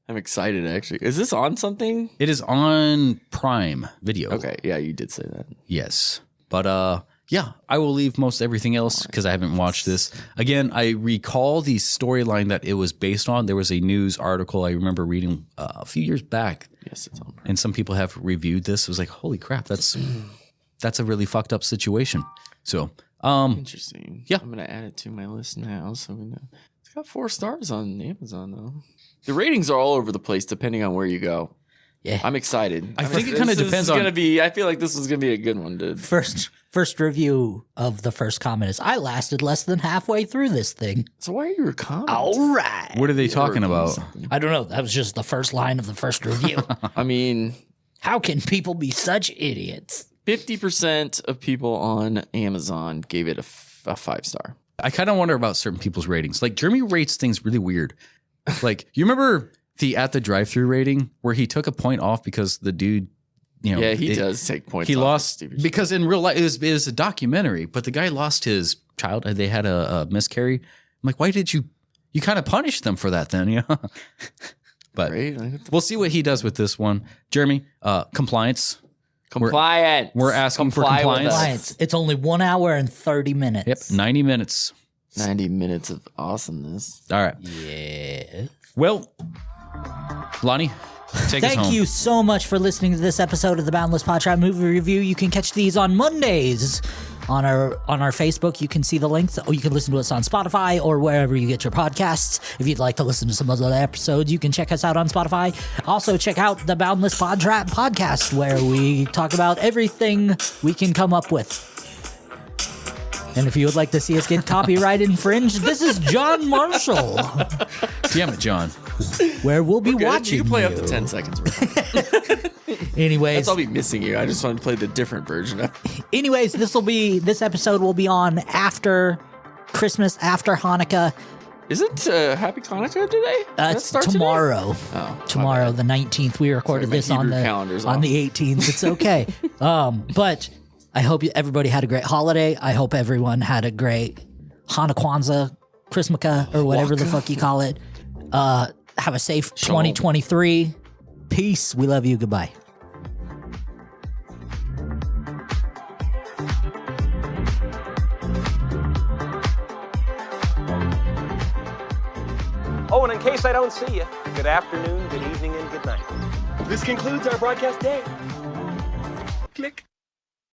I'm excited, actually. Is this on something? It is on Prime Video. Okay. Yeah, you did say that. Yes. But yeah, I will leave most everything else because I haven't watched this. Again, I recall the storyline that it was based on. There was a news article I remember reading a few years back. Yes, it's on Prime. And some people have reviewed this. It was like, holy crap, that's a really fucked up situation. So, Interesting. Yeah. I'm going to add it to my list now so we know. It's got 4 stars on Amazon, though. The ratings are all over the place depending on where you go. Yeah. I'm excited. I think it kind of depends on... I feel like this is going to be a good one, dude. First review of the first comment is, I lasted less than halfway through this thing. So why are you commenting? All right. What are they talking about? I don't know. That was just the first line of the first review. I mean, How can people be such idiots? 50% of people on Amazon gave it a 5-star. I kind of wonder about certain people's ratings. Like, Jeremy rates things really weird. Like, you remember the at the drive-thru rating where he took a point off because the dude, Yeah, he does take points. He off lost of because in real life it was a documentary, but the guy lost his child. They had a miscarry. I'm like, why did you kind of punish them for that then? Yeah. But Right? we'll see what he does with this one. Jeremy, compliance. Compliance. We're asking for Comply with compliance. us. Compliance. It's only 1 hour and 30 minutes. Yep, 90 minutes. 90 minutes of awesomeness. All right. Yeah. Well, Lonnie, take us home. Thank you so much for listening to this episode of the Boundless PodTrap Movie Review. You can catch these on Mondays on our Facebook. You can see the links, or you can listen to us on Spotify or wherever you get your podcasts. If you'd like to listen to some other episodes, you can check us out on Spotify. Also, check out the Boundless PodTrap podcast, where we talk about everything we can come up with. And if you would like to see us get copyright infringed, this is John Marshall, Damn it, John. where we'll be watching You can play up to 10 seconds. Anyways, I'll be missing you. I just wanted to play the different version of Anyways, this episode will be on after Christmas, after Hanukkah. Isn't Happy Hanukkah today? That It's starts tomorrow. Today? Oh, Tomorrow, the 19th. We recorded Sorry, my this on Hebrew calendar's the off. 18th. It's okay. But I hope everybody had a great holiday. I hope everyone had a great Hanukkah, Christmas, or whatever the fuck you call it. Have a safe 2023. Peace. We love you. Goodbye. Oh, and in case I don't see you, good afternoon, good evening, and good night. This concludes our broadcast day. Click.